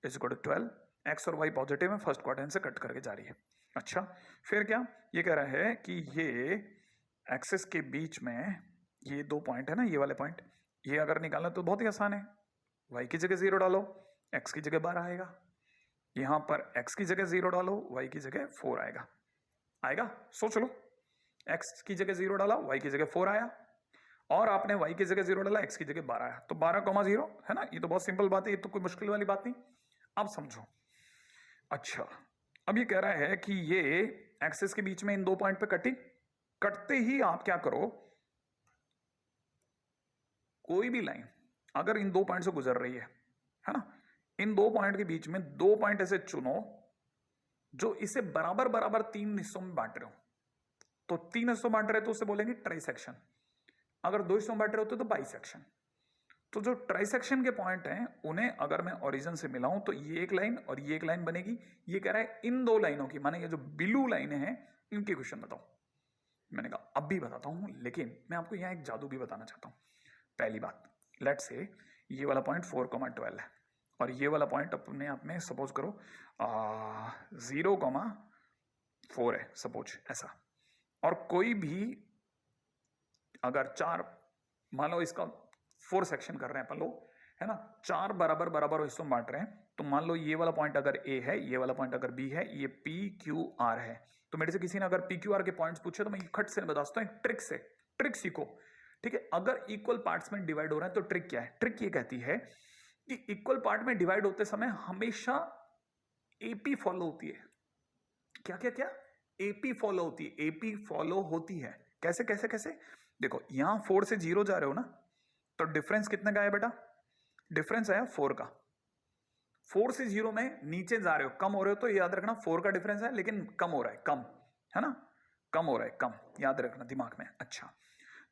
is equal to 12, x और y पॉजिटिव है, फर्स्ट क्वाड्रेंट से कट करके जा रही है। अच्छा, फिर क्या ये कह रहा है कि ये एक्सिस के बीच में ये दो पॉइंट है ना, ये वाले पॉइंट, ये अगर निकालना तो बहुत ही आसान है। y की जगह 0 डालो, x की जगह 12 आएगा। यहां पर x की जगह 0 डालो, y की जगह 4 आएगा। आएगा, सोच लो, x की जगह 0 डाला, y की जगह 4 आया, और आपने y की जगह 0 डाला, x की जगह 12 आया, तो 12,0 है ना। ये तो बहुत सिंपल बात है, ये तो कोई मुश्किल वाली बात नहीं। अब समझो। अच्छा, अब ये कह रहा है कि ये एक्सिस के बीच में इन दो पॉइंट पे कटी, कटते ही आप क्या करो, कोई भी लाइन अगर इन दो पॉइंट से गुजर रही है ना, इन दो पॉइंट के बीच में दो पॉइंट ऐसे चुनो जो इसे बराबर बराबर 3 हिस्सों में बांट रहे हो। तो 3 हिस्सों बांट रहे तो उसे बोलेंगे ट्राइसेक्शन, अगर 2 हिस्सों बांट रहे होते तो बाइसेक्शन। तो जो ट्राइसेक्शन के पॉइंट हैं उन्हें अगर मैं ओरिजिन से मिलाऊं तो ये एक लाइन और ये एक लाइन बनेगी। ये कह रहा है इन दो लाइनों की, माने ये जो ब्लू लाइनें हैं इनकी क्वेश्चन बताओ। मैंने कहा अब भी बताता हूं, लेकिन मैं आपको यहाँ एक जादू भी बताना चाहता हूँ। पहली बात, लेट्स से ये वाला पॉइंट 4,12 है और ये वाला पॉइंट अपने आप में सपोज करो 0,4 है, सपोज ऐसा। और कोई भी अगर चार, मान लो इसका 4 सेक्शन कर रहे हैं अपन लोग, है ना, 4 बराबर बराबर हिस्सों में बांट रहे हैं। तो मान लो ये वाला पॉइंट अगर A है, ये वाला पॉइंट अगर B है, ये PQR है। तो मेरे से किसी ने अगर PQR के पॉइंट्स पूछे तो मैं खट से बता सकता हूँ, एक ट्रिक से, ट्रिक सीखो, ठीक है। अगर इक्वल पार्ट्स में डिवाइड हो रहे हैं तो ट्रिक क्या है, ट्रिक ये कहती है कि इक्वल पार्ट में डिवाइड होते समय हमेशा AP फॉलो होती है। क्या क्या क्या, AP फॉलो होती है, AP फॉलो होती है। कैसे कैसे कैसे, देखो यहां 4 से 0 जा रहे हो ना, तो डिफरेंस कितने का है बेटा, डिफरेंस आया 4 का। 4 से 0 में नीचे जा रहे हो, कम हो रहे हो, तो याद रखना 4 का डिफरेंस है, लेकिन कम हो रहा है, कम है ना, कम हो रहा है, कम, याद रखना दिमाग में। अच्छा,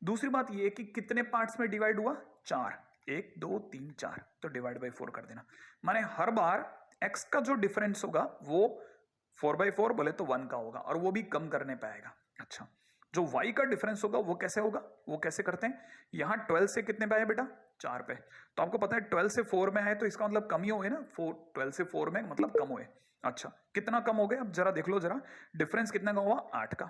दूसरी बात ये कि कितने पार्ट्स में डिवाइड हुआ, 4, 1 2 3 4, तो डिवाइड बाई 4 कर देना। माने हर बार x का जो डिफरेंस होगा वो 4/4 बोले तो 1 का होगा, और वो भी कम करने पाएगा। अच्छा, जो y का डिफरेंस होगा वो कैसे होगा, वो कैसे करते हैं, यहां 12 से कितने पे आए बेटा, 4 पे, तो आपको पता है 12 से 4 में आए तो इसका मतलब कम ही हुए ना, 12 से 4 में मतलब कम हुए। अच्छा, कितना कम हो गए, अब जरा देख लो, जरा डिफरेंस कितने का हुआ, 8 का,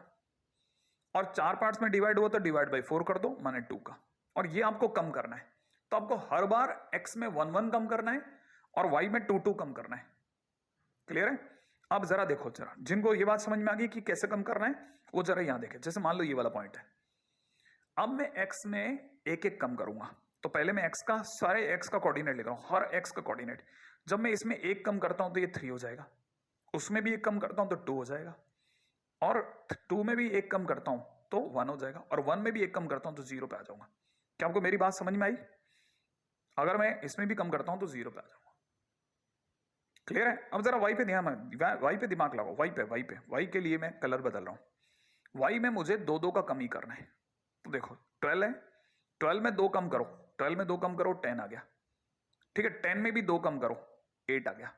और 4 पार्ट्स में डिवाइड हुआ तो डिवाइड बाई 4 कर दो, माने 2 का, और ये आपको कम करना है। तो आपको हर बार x में 1 1 कम करना है और y में 2 2 कम करना है। क्लियर है? अब जरा देखो, जरा जिनको ये बात समझ में आ गई कि कैसे कम करना है, वो जरा यहां देखें। जैसे मान लो ये वाला पॉइंट है, अब मैं x में एक एक कम करूंगा, तो पहले मैं x का, सारे x का कोऑर्डिनेट ले रहा हूं, हर x का कोऑर्डिनेट। जब मैं इसमें एक कम करता हूं तो ये 3 हो जाएगा, उसमें भी एक कम करता हूं तो 2 हो जाएगा, और 2 में भी एक कम करता हूं तो 1 हो जाएगा, और 1 में भी एक कम करता हूं तो 0 पे आ जाऊंगा। क्या आपको मेरी बात समझ में आई? अगर मैं इसमें भी कम करता हूं तो 0 पे आ जाऊंगा। क्लियर है? अब जरा y पे ध्यान, y पे दिमाग लगाओ, y के लिए मैं कलर बदल रहा हूं। y में मुझे 2 2 का कम ही करना है। तो देखो 12 है, 12 में 2 कम करो, 12 में 2 कम करो 10 आ गया, ठीक है। 10 में भी 2 कम करो 8 आ गया,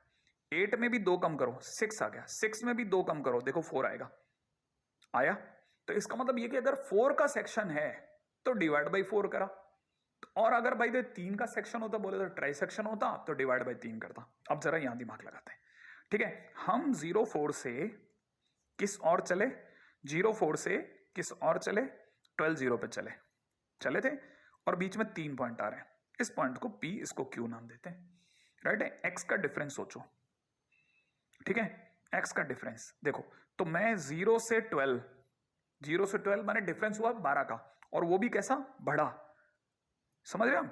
8 में भी 2 कम करो 6 आ गया, 6 में भी 2 कम करो, देखो 4 आएगा, आया। तो इसका मतलब ये कि अगर 4 का सेक्शन है तो डिवाइड बाई 4 करा, और अगर भाई 3 का सेक्शन होता, बोले तो ट्राई सेक्शन होता, तो डिवाइड बाई 3 करता। अब जरा यहां दिमाग लगाते हैं, ठीक है। हम 0 4 से किस और चले, 0 4 से किस और चले, 12 0 पे चले थे, और बीच में 3 पॉइंट आ रहे हैं, इस पॉइंट को P, इसको Q नाम देते हैं, राइट है। एक्स का डिफरेंस सोचो, ठीक है, एक्स का डिफरेंस देखो, तो मैं 0 से 12 माने डिफरेंस हुआ 12 का, और वो भी कैसा, बढ़ा, समझ रहे हो,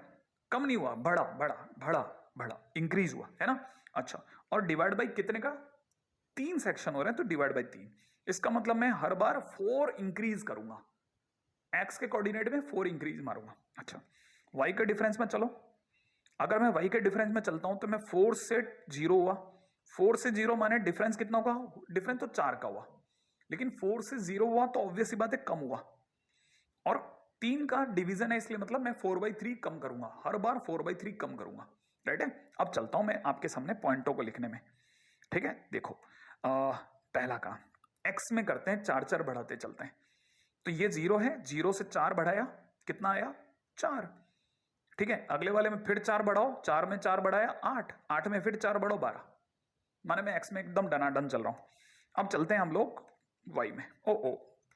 कम नहीं हुआ, बढ़ा बढ़ा बढ़ा बढ़ा, इंक्रीज हुआ, है ना। अच्छा, और डिवाइड बाई कितने का, 3 सेक्शन हो रहे हैं तो डिवाइड बाई 3, इसका मतलब मैं हर बार 4 इंक्रीज करूंगा, एक्स के कोऑर्डिनेट में 4 इंक्रीज मारूंगा। अच्छा, y के डिफरेंस में चलो, अगर मैं y के डिफरेंस में चलता हूं तो मैं 4 से 0 हुआ, 4 से 0 माने डिफरेंस कितना होगा, डिफरेंस तो 4 का हुआ, लेकिन 4 से 0 हुआ तो ऑब्वियस सी बात है कम हुआ, और 3 का डिवीजन है इसलिए मतलब मैं 4/3 कम करूंगा, हर बार 4/3 कम करूंगा, राइट है। अब चलता हूं मैं आपके सामने पॉइंटों को लिखने में, ठीक है। देखो पहला काम x में करते हैं, 4 बढ़ाते चलते हैं, तो ये 0 है, 0 से 4 बढ़ाया कितना आया 4, ठीक है। अगले वाले में फिर 4 बढ़ाओ, 4 में 4 बढ़ाया 8, 8 में फिर 4 बढ़ाओ 12, माने मैं x में एकदम डनाडन चल रहा हूं। अब चलते हैं हम लोग y में,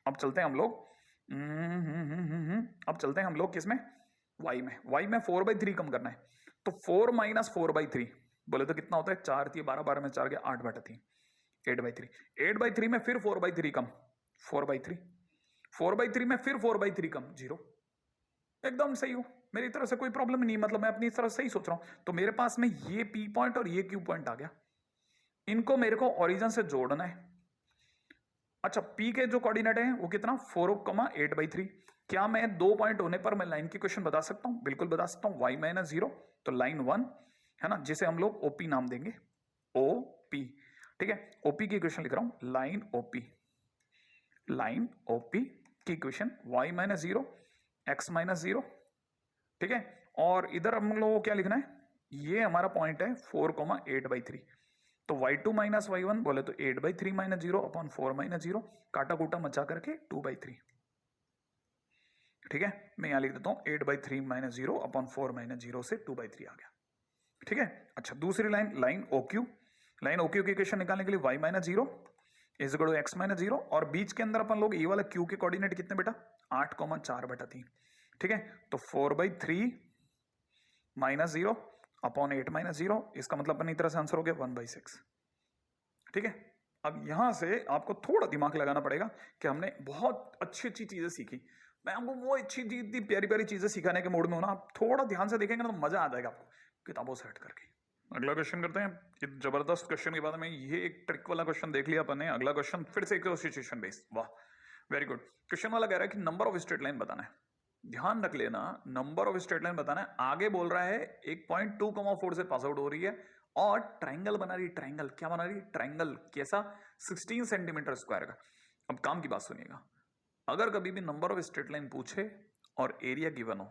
अब चलते हैं हम लोग अब चलते हैं हम लोग किसमें, y में। y में 4/3 कम करना है, तो 4 - 4/3 बोले तो कितना होता है, 4 थी 12, 12 में 4 गया 8/3, 8/3, 8/3 में फिर 4/3 कम, 4/3, 4/3 में फिर 4/3 कम, 0, एकदम सही हो, मेरी तरफ से कोई प्रॉब्लम नहीं, मतलब मैं अपनी तरफ सही सोच रहा हूं। तो मेरे पास में ये P पॉइंट और ये Q पॉइंट आ गया, इनको मेरे को ओरिजिन से जोड़ना है। अच्छा, P के जो कोऑर्डिनेट है वो कितना 4,8/3, क्या मैं 2 पॉइंट होने पर मैं लाइन की क्वेश्चन बता सकता हूं, बिल्कुल बता सकता हूं, y - 0, तो लाइन 1 है ना, जिसे हम लोग OP नाम देंगे, OP, ठीक है। OP की इक्वेशन लिख रहा हूं, लाइन OP, लाइन OP की इक्वेशन y - 0, x - 0, ठीक है। और इधर हम लोगों को क्या लिखना है, ये हमारा पॉइंट है 4,8/3, तो y2 - y1 बोले तो 8/3 - 0 अपॉन 4 - 0, काटा कूटा मचा करके 2/3, ठीक है। मैं यहां लिख देता हूं 8/3 - 0 अपॉन 4 - 0 से 2/3 आ गया, ठीक है। अच्छा, दूसरी line, line OQ, line OQ की इक्वेशन निकालने के लिए y - 0 is equal to x - 0, और बीच के अंदर अपन लोग ये वाला Q के कोऑर्डिनेट कितने बेटा 8,4/3, ठीक है। तो 4/3 - 0 अपॉन 8 - 0, इसका मतलब अपनी तरह से आंसर हो गया 1/6, ठीक है। अब यहां से आपको थोड़ा दिमाग लगाना पड़ेगा कि हमने बहुत अच्छी अच्छी चीजें सीखी, मैं आपको वो अच्छी इतनी प्यारी प्यारी चीजें सिखाने के मूड में हूं ना, आप थोड़ा ध्यान से देखेंगे ना तो मजा आ जाएगा आपको किताबों से हट करके। अगला क्वेश्चन करते हैं, ये जबरदस्त क्वेश्चन के बाद में ये एक ट्रिक वाला क्वेश्चन देख लिया अपन ने। अगला क्वेश्चन फिर से एक सिचुएशन बेस्ड, वाह वेरी गुड। क्वेश्चन वाला कह रहा है कि नंबर ऑफ स्ट्रेट लाइन बताना है, ध्यान रख लेना, नंबर ऑफ स्ट्रेट लाइन बताना है। आगे बोल रहा है एक पॉइंट 2,4 से पास आउट हो रही है और ट्राइंगल बना रही है, ट्राइंगल क्या बना रही है, ट्राइंगल कैसा 16 सेंटीमीटर स्क्वायर का। अब काम की बात सुनिएगा, अगर कभी भी नंबर ऑफ स्ट्रेट लाइन पूछे और एरिया गिवन हो,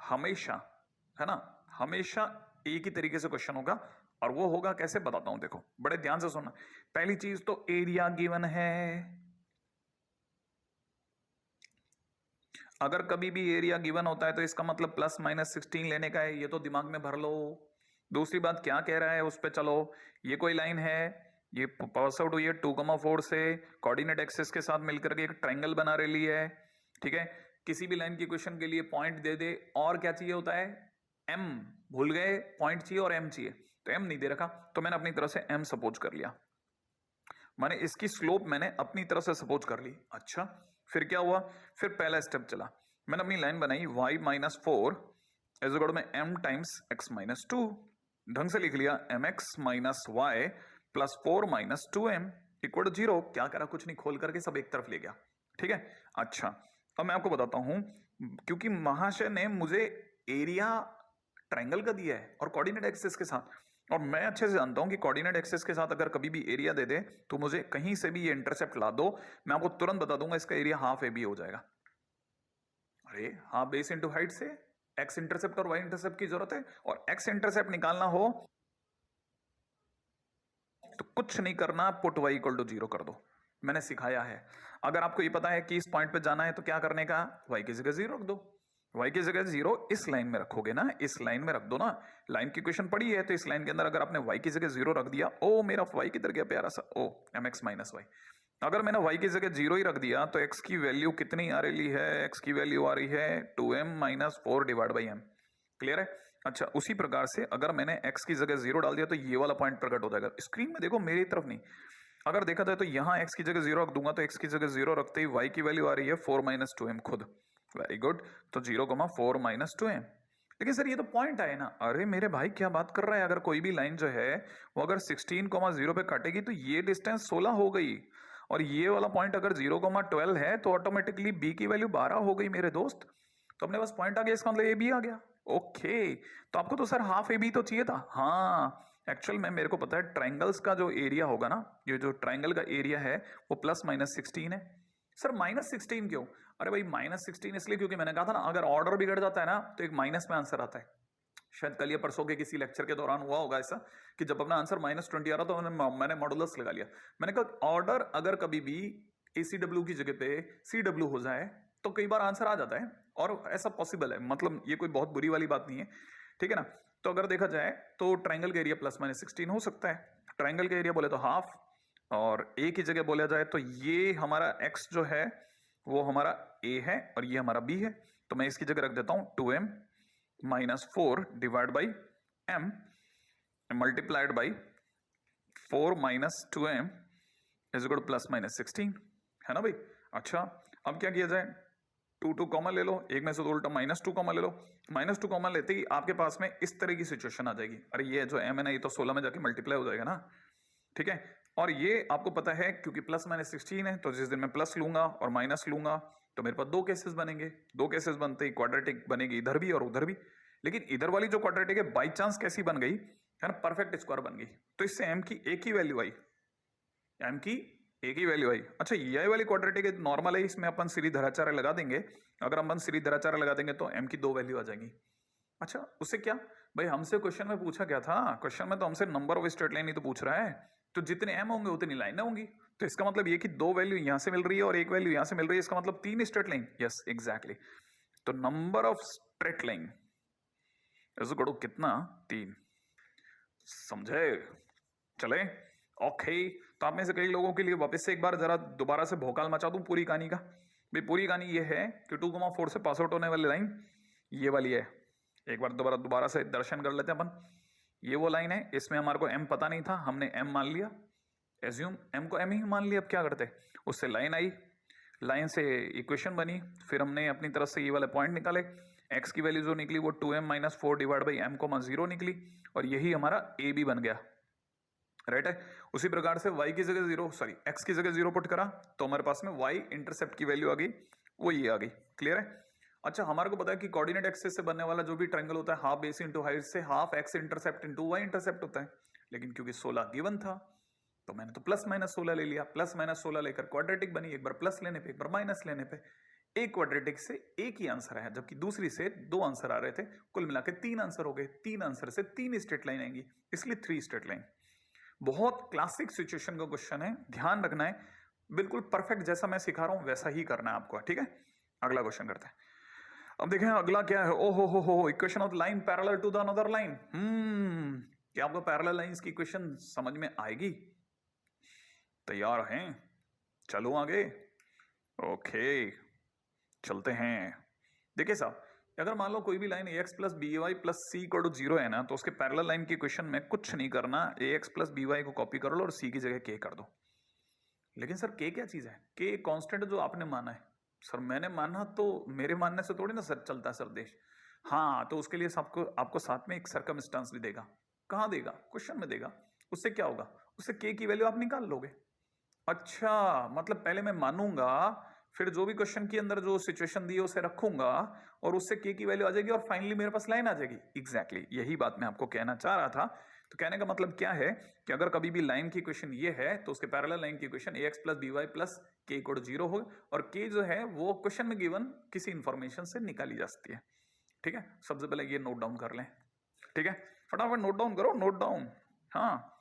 हमेशा है ना, हमेशा एक ही तरीके से क्वेश्चन होगा, और वो होगा कैसे बताता हूं, देखो बड़े ध्यान से सुनना। पहली चीज तो एरिया गिवन है, अगर कभी भी एरिया गिवन होता है तो इसका मतलब ±16 लेने का है, ये तो दिमाग में भर लो। दूसरी बात क्या कह रहा है उस पे चलो, ये कोई लाइन है, ये पास आउट हुई है 2,4 से, कोऑर्डिनेट एक्सिस के साथ मिलकर के एक ट्रायंगल बना रही है, ठीक है। किसी भी लाइन की क्वेश्चन के लिए पॉइंट दे दे, और क्या चाहिए होता है m, भूल गए पॉइंट चाहिए और m चाहिए, तो m नहीं दे रखा, तो मैंने अपनी तरफ से m सपोज कर लिया, मैंने इसकी स्लोप मैंने अपनी तरफ से सपोज कर ली। अच्छा, फिर क्या हुआ, फिर पहला स्टेप चला, मैंने अपनी लाइन बनाई y - 4 इज इक्वल में m टाइम्स x - 2, ढंग से लिख लिया mx - y plus 4 - 2m equal 0। क्या करा, कुछ नहीं, खोल करके सब एक तरफ ले गया, ठीक है। अच्छा, अब मैं आपको बताता हूं, क्योंकि महाशय ने मुझे एरिया ट्रायंगल का दिया है और कोऑर्डिनेट एक्सिस के साथ, और मैं अच्छे से जानता हूं कि कोऑर्डिनेट एक्सिस के साथ अगर कभी भी एरिया दे दे तो मुझे कहीं से भी ये इंटरसेप्ट ला दो, मैं आपको तुरंत बता दूंगा इसका एरिया हाफ AB हो जाएगा। अरे हाफ बेस इंटू हाइट से एक्स इंटरसेप्ट और वाई इंटरसेप्ट की जरूरत है, और एक्स इंटरसेप्ट निकालना हो तो कुछ नहीं करना, पुट y इक्वल टू 0 कर दो, मैंने सिखाया है। अगर आपको ये पता है कि इस पॉइंट पे जाना है तो क्या करने का, y की जगह 0 रख दो, y की जगह 0 इस लाइन में रखोगे ना, इस लाइन में रख दो ना, लाइन की क्वेश्चन पड़ी है तो इस लाइन के अंदर अगर आपने y की जगह 0 रख दिया, ओ मेरा y किधर गया प्यारा सा, ओ mx - y, अगर मैंने y की जगह 0 ही रख दिया तो x की वैल्यू कितनी आ रही है, x की वैल्यू आ रही है 2m - 4 divide by m, clear है। अच्छा, उसी प्रकार से अगर मैंने x की जगह 0 डाल दिया तो ये वाला पॉइंट प्रकट हो जाएगा, स्क्रीन में देखो मेरी तरफ नहीं, अगर देखा जाए तो यहां x की जगह 0 रख दूंगा तो x की जगह 0 रखते ही y की वैल्यू आ रही है 4 - 2m खुद, वेरी गुड, तो 0,4 - 2m। लेकिन सर ये तो पॉइंट आए ना, अरे मेरे भाई क्या बात कर रहा है, अगर कोई भी लाइन जो है वो अगर 16,0 पे काटेगी तो ये डिस्टेंस 16 हो गई, और ये वाला पॉइंट अगर 0,12 है तो ऑटोमेटिकली b की वैल्यू 12 हो गई मेरे दोस्त, तो अपने पास पॉइंट आ गया, इसका मतलब ये भी आ गया, ओके, तो आपको तो सर हाफ ए बी तो चाहिए था। हाँ, एक्चुअल में मेरे को पता है ट्राइंगल्स का जो एरिया होगा ना, ये जो ट्राइंगल का एरिया है वो +-16 है। सर -16 क्यों? अरे भाई -16 इसलिए क्योंकि मैंने कहा था ना, अगर ऑर्डर बिगड़ जाता है ना तो एक माइनस में आंसर आता है। शायद कल या परसों के किसी लेक्चर के दौरान हुआ होगा ऐसा कि जब अपना आंसर -20 आ रहा तो मैंने मॉडुलस लगा लिया। मैंने कहा ऑर्डर अगर कभी भी ACW की जगह पे CW हो जाए तो कई बार आंसर आ जाता है, और ऐसा पॉसिबल है, मतलब ये कोई बहुत बुरी वाली बात नहीं है, ठीक है ना। तो अगर देखा जाए तो ट्राइंगल का एरिया +-16 हो सकता है। ट्राइंगल का एरिया बोले तो हाफ, और ए की जगह बोला जाए तो ये हमारा x जो है वो हमारा a है और ये हमारा b है। तो मैं इसकी जगह रख देता हूं 2m -4 divide by m multiplied by 4 - 2m is equal +-16, है ना भाई। अच्छा, अब क्या किया जाए, 2 कॉमन ले लो, एक में से तो उल्टा -2 कॉमन ले लो। -2 कॉमन लेते ही आपके पास में इस तरह की सिचुएशन आ जाएगी, अरे ये जो m है ना ये तो 16 में जाके मल्टीप्लाई हो जाएगा ना, ठीक है। और ये आपको पता है क्योंकि +-16 है तो जिस दिन मैं प्लस लूंगा और माइनस लूंगा तो मेरे पास दो केसेस बनेंगे, दो केसेस बनते ही क्वाड्रेटिक बनेगी इधर भी और उधर भी। लेकिन इधर वाली जो क्वाड्रेटिक है बाई चांस कैसी बन गई है ना, परफेक्ट स्क्वायर बन गई, तो इससे m की एक ही वैल्यू आई, m की एक ही वैल्यू आई। अच्छा, ये वाली क्वाड्रेटिक नॉर्मल है, इसमें अपन सीधी धराचार्य लगा देंगे, अगर अपन सीधी धराचार्य लगा देंगे तो m की दो वैल्यू आ जाएंगी। अच्छा, उससे क्या भाई, हमसे क्वेश्चन में पूछा क्या था, क्वेश्चन में तो हमसे नंबर ऑफ स्ट्रेट लाइन ही तो पूछ रहा है, तो जितने m होंगे उतनी लाइनें होंगी, तो इसका मतलब ये कि दो वैल्यू यहां से मिल रही है और एक वैल्यू यहां से मिल रही है, इसका मतलब 3 स्ट्रेट लाइन। यस एग्जैक्टली, तो number of straight line is equal to कितना, 3। समझे, चले, ओके। तो आप में से कई लोगों के लिए वापस से एक बार जरा दोबारा से भौकाल मचा दूं पूरी कहानी का। भाई पूरी कहानी ये है कि 2,4 से पास आउट होने वाली लाइन ये वाली है। एक बार दोबारा से दर्शन कर लेते हैं अपन। ये वो लाइन है, इसमें हमारे को m पता नहीं था, हमने m मान लिया, एज्यूम m को m ही मान लिया। अब क्या करते, उससे लाइन आई, लाइन से इक्वेशन बनी, फिर हमने अपनी तरफ से ये वाले पॉइंट निकाले, x की वैल्यू जो निकली वो 2m - 4 डिवाइड बाई m, 0 निकली, और यही हमारा a b बन गया, राइट है। उसी प्रकार से y की जगह 0, सॉरी x की जगह 0 पुट करा तो हमारे पास में y इंटरसेप्ट की वैल्यू आ गई, वो ये आ गई। क्लियर है। अच्छा, हमारे को पता है कि कोऑर्डिनेट एक्सिस से बनने वाला जो भी ट्रायंगल होता है हाफ बेस इंटू हाइट से half x intercept into y intercept होता है, लेकिन क्योंकि 16 गिवन था तो मैंने तो +-16 ले लिया, +-16 लेकर क्वाड्रेटिक बनी, एक बार प्लस लेने पे एक बार माइनस लेने पे एक क्वाड्रेटिक से एक ही आंसर आया, जबकि दूसरी से दो आंसर आ रहे थे, कुल मिलाकर 3 आंसर हो गए। 3 आंसर से 3 स्ट्रेट लाइन आएंगी, इसलिए 3 स्ट्रेट लाइन। बहुत क्लासिक सिचुएशन का क्वेश्चन है, ध्यान रखना है, बिल्कुल परफेक्ट जैसा मैं सिखा रहा हूं वैसा ही करना है आपको, ठीक है। अगला क्वेश्चन करते हैं। अब देखें अगला क्या है, ओहो हो, equation of line parallel to the another line. क्या आपको पैरेलल लाइंस की इक्वेशन समझ में आएगी? तैयार हैं? चलो आगे, ओके चलते हैं। देखिए साहब, अगर मान लो कोई भी line ax plus B Y plus c equal to 0 है ना, तो उसके पैरेलल लाइन की इक्वेशन में कुछ नहीं करना, ax प्लस बी वाई को कॉपी कर लो और c की जगह k कर दो। लेकिन सर k क्या चीज है? k एक कांस्टेंट जो आपने माना है। सर मैंने माना तो मेरे मानने से थोड़ी ना सर चलता है सर देश। हाँ, तो उसके लिए सबको आपको साथ में एक सर्कमस्टांस भी देगा। कहाँ देगा? क्वेश्चन में देगा। उससे क्या होगा? उससे k की वैल्यू आप निकाल लोगे। अच्छा, मतलब पहले मैं मानूंगा, फिर जो भी क्वेश्चन के अंदर जो सिचुएशन दी है उसे रखूंगा और उससे k की वैल्यू आ जाएगी और फाइनली मेरे पास लाइन आ जाएगी। एग्जैक्टली यही बात मैं आपको कहना चाह रहा था। तो कहने का मतलब क्या है कि अगर कभी भी लाइन की इक्वेशन ये है तो उसके पैरेलल लाइन की equation ax plus B Y plus k equal 0 हो, और k जो है वो क्वेश्चन में गिवन किसी इंफॉर्मेशन से निकाली जा सकती है। ठीक है, सबसे पहले ये नोट डाउन कर लें। ठीक है, फटाफट नोट डाउन करो, नोट डाउन। हाँ,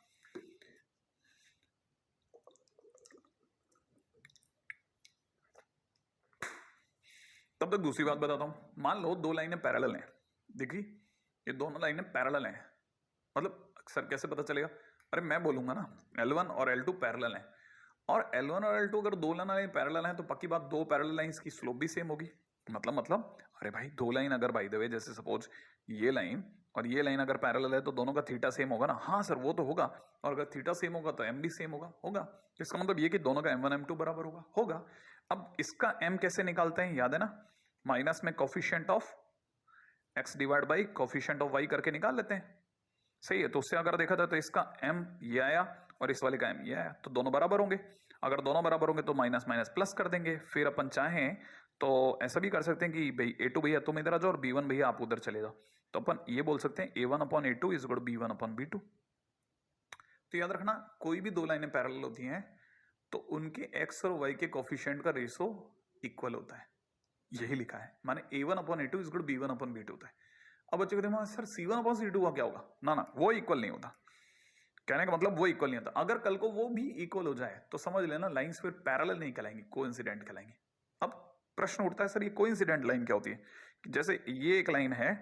तब तक दूसरी बात बताता हूं। मान लो दो लाइनें पैरेलल हैं, देखी ये दोनों लाइनें पैरेलल हैं, मतलब अक्सर कैसे पता चलेगा? अरे मैं बोलूंगा ना L1 और L2 पैरेलल हैं, और L1 और L2 अगर दो लाइन पैरेलल हैं तो पक्की बात दो पैरेलल लाइंस की स्लोप भी सेम होगी। मतलब अरे भाई दो लाइन अगर बाय द वे जैसे सपोज ये लाइन और ये लाइन अगर पैरेलल है तो दोनों का थीटा सेम होगा ना। हाँ सर वो तो होगा, और अगर थीटा सेम होगा तो m भी सेम होगा। इसका मतलब ये कि दोनों का m1 m2 बराबर होगा। अब इसका m कैसे निकालते हैं, याद है ना? माइनस में coefficient of x divide by coefficient of y करके निकाल लेते हैं। सही है, तो उससे अगर देखा जाए तो इसका m ये आया और इस वाले का m ये आया, तो दोनों बराबर होंगे। अगर दोनों बराबर होंगे तो माइनस माइनस प्लस कर देंगे। फिर अपन चाहें तो ऐसा भी कर सकते हैं कि भाई A2 भैया तुम इधर आ जाओ और B1 भैया आप उधर चले जाओ। तो अपन ये बोल सकते हैं a1/a2 is equal to b1/b2। तो याद रखना कोई भी दो लाइनें पैरेलल होती हैं तो उनके x और y के कोफिशिएंट का रेशो इक्वल होता है, यही लिखा है। माने a1/a2 is equal to b1/b2 होता है। अब बच्चे कहते हैं सर c1/c2 का क्या होगा? ना वो इक्वल नहीं होता। कहने का मतलब वो इक्वल नहीं होता। अगर कल को वो भी इक्वल हो जाए तो समझ लेना लाइंस फिर पैरेलल नहीं कहलाएंगी, कोइंसिडेंट कहलाएंगी। अब प्रश्न उठता है सर ये कोइंसिडेंट लाइन क्या होती है? जैसे ये एक लाइन है,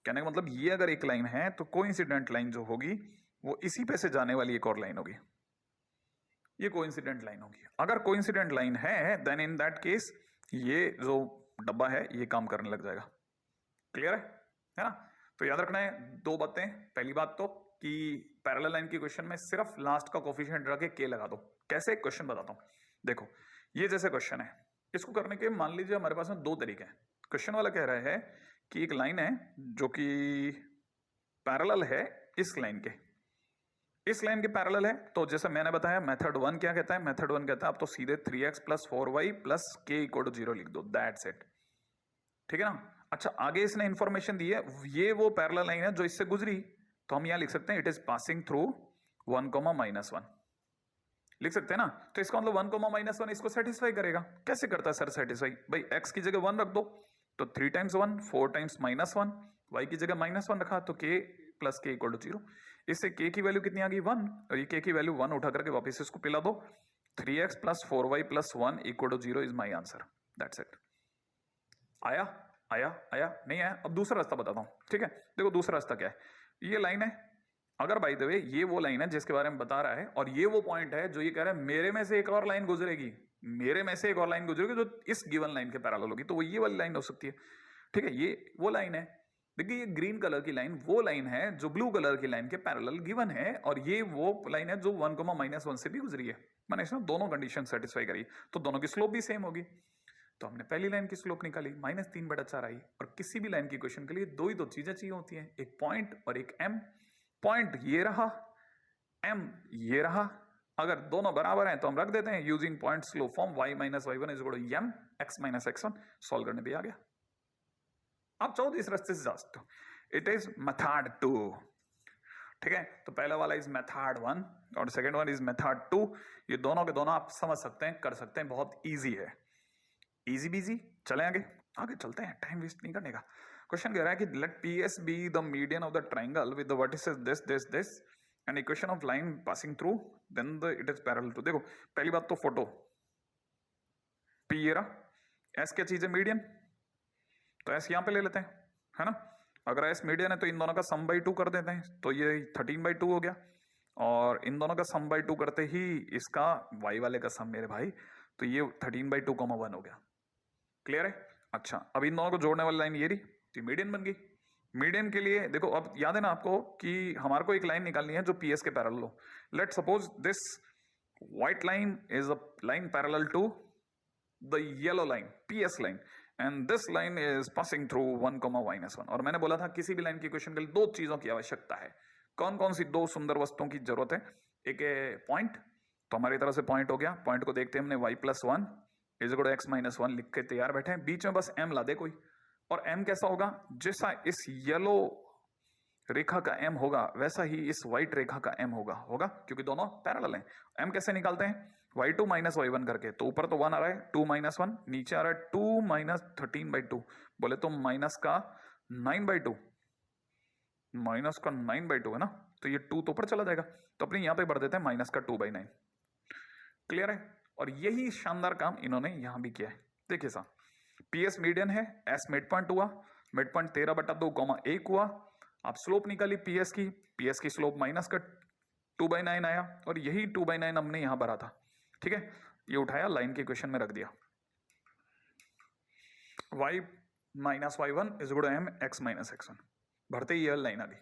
कहने का मतलब ये अगर एक लाइन है तो कोइंसिडेंट लाइन जो होगी वो इसी पे से जाने वाली एक और लाइन होगी, ये कोइंसिडेंट लाइन होगी। अगर कोइंसिडेंट लाइन है देन इन दैट केस ये जो डब्बा है ये काम करने लग जाएगा। क्लियर है ना? तो याद रखना है दो बातें। पहली बात तो कि पैरेलल लाइन की क्वेश्चन में सिर्फ लास्ट का कोफिशिएंट रख के के लगा दो। कैसे? क्वेश्चन बताता हूं। देखो ये जैसे क्वेश्चन है, इसको करने के मान लीजिए हमारे पास में दो तरीके हैं। क्वेश्चन वाला कह रहा है कि एक लाइन है जो कि पैरेलल है इस लाइन के, इस लाइन के पैरेलल है। तो जैसे मैंने बताया मेथड 1 क्या कहता है? मेथड 1 कहता है आप तो सीधे 3x + 4y + k = 0 लिख दो, दैट्स इट। ठीक है ना? अच्छा आगे इसने इंफॉर्मेशन दी है, ये वो पैरेलल लाइन है जो इससे गुजरी, तो हम यहां लिख सकते हैं इट इज पासिंग थ्रू 1, -1 लिख सकते हैं ना। तो इसका मतलब 1, -1 इसको सेटिस्फाई करेगा। कैसे करता है सर सेटिस्फाई? भाई x की जगह 1 रख दो तो 3 × 1 4 × -1, y की जगह -1 रखा तो k + k = 0। इससे k की वैल्यू कितनी आ गई? 1, और ये k की वैल्यू 1 उठा करके वापस इसको पिला दो। 3x + 4y + 1 = 0 is my answer, that's it. आया आया आया नहीं आया? अब दूसरा रास्ता बताता हूं। ठीक है, देखो दूसरा रास्ता क्या है। ये लाइन है, अगर बाय द वे ये वो लाइन है जिसके बारे में बता रहा है, और ये वो पॉइंट है जो ये कह रहा है मेरे में से एक और लाइन गुजरेगी, मेरे में से एक और लाइन गुजरेगी जो इस गिवन लाइन के पैरेलल होगी, तो वो ये वाली लाइन हो सकती है। ठीक है, ये वो लाइन है। देखिए ये ग्रीन कलर की लाइन वो लाइन है जो ब्लू कलर की लाइन के पैरेलल गिवन है, और ये वो लाइन है जो 1, -1 से भी गुजरी है। मैंने इसमें दोनों कंडीशन सेटिस्फाई करी तो दोनों की स्लोप भी सेम होगी। तो हमने पहली लाइन की स्लोप निकाली -3/4 आई। और किसी भी लाइन की क्वेश्चन के लिए दो ही दो चीजें चाहिए होती हैं, एक पॉइंट और एक एम। पॉइंट ये रहा, एम ये रहा। अगर दोनों बराबर हैं तो हम रख देते हैं using point slope form y - y1 = m x - x1। Solve करने पे आ गया। आप चाहो तो इस रास्ते से जा सकते हो, इट इज मेथड 2। ठीक है, तो पहला वाला इज मेथड 1 और सेकेंड वन इज मेथड 2। ये दोनों के दोनों आप समझ सकते हैं, कर सकते हैं, बहुत ईजी है, इजी बीजी। चले आगे आगे चलते हैं, टाइम वेस्ट नहीं करने का। क्वेश्चन कह रहा है कि let PS be the median of the triangle with the vertices this and equation of line passing through then the it is parallel to. देखो पहली बात तो फोटो P ये रहा, S क्या चीज है? मीडियन। तो S यहां पे ले लेते हैं, है ना। अगर S मीडियन है तो इन दोनों का सम बाई 2 कर देते हैं, तो ये 13/2 हो गया। और इन दोनों का सम बाई 2 करते ही इसका y वाले का सम मेरे भाई, तो ये 13/2, 1 हो गया। क्लियर है? अच्छा अब इन दोनों को जोड़ने वाली लाइन ये रही, तो मीडियन बन गई। मीडियन के लिए देखो, अब याद है ना आपको कि हमारे को एक लाइन निकालनी है जो PS के पैरेलल हो। Let suppose this white line is a line parallel to the yellow line PS line, and this line is passing through 1, -1। और मैंने बोला था किसी भी लाइन की क्वेश्चन के लिए दो चीजों की आवश्यकता है। कौन कौन सी दो सुंदर वस्तुओं की जरूरत है? एक पॉइंट, तो हमारी तरफ से पॉइंट हो गया। पॉइंट को देखते हैं हमने y + 1 = x - 1 लिख के तैयार बैठे हैं। बीच में बस m ला दे कोई, और m कैसा होगा? जैसा इस येलो रेखा का m होगा वैसा ही इस व्हाइट रेखा का m होगा क्योंकि दोनों पैरेलल हैं। m कैसे निकालते हैं? y2 - y1 करके। तो ऊपर तो 1 आ रहा है, 2 - 1, नीचे आ रहा है 2 - 13/2, बोले तो माइनस का 9/2, माइनस का 9/2 है ना। तो ये 2 तो ऊपर चला जाएगा, तो अपने यहां पे बढ़ देते हैं माइनस का 2/9। क्लियर है? और यही शानदार काम इन्होंने यहां भी किया है। देखिए सा PS मीडियन है, S मिड पॉइंट हुआ, मिड पॉइंट 13/2, 1 हुआ। आप स्लोप निकाली PS की, PS की स्लोप माइनस का 2/9 आया, और यही 2/9 हमने यहां भरा था। ठीक है, ये उठाया लाइन के क्वेश्चन में रख दिया। y - y1 = m x - x1 भरते ही यह लाइन आ गई।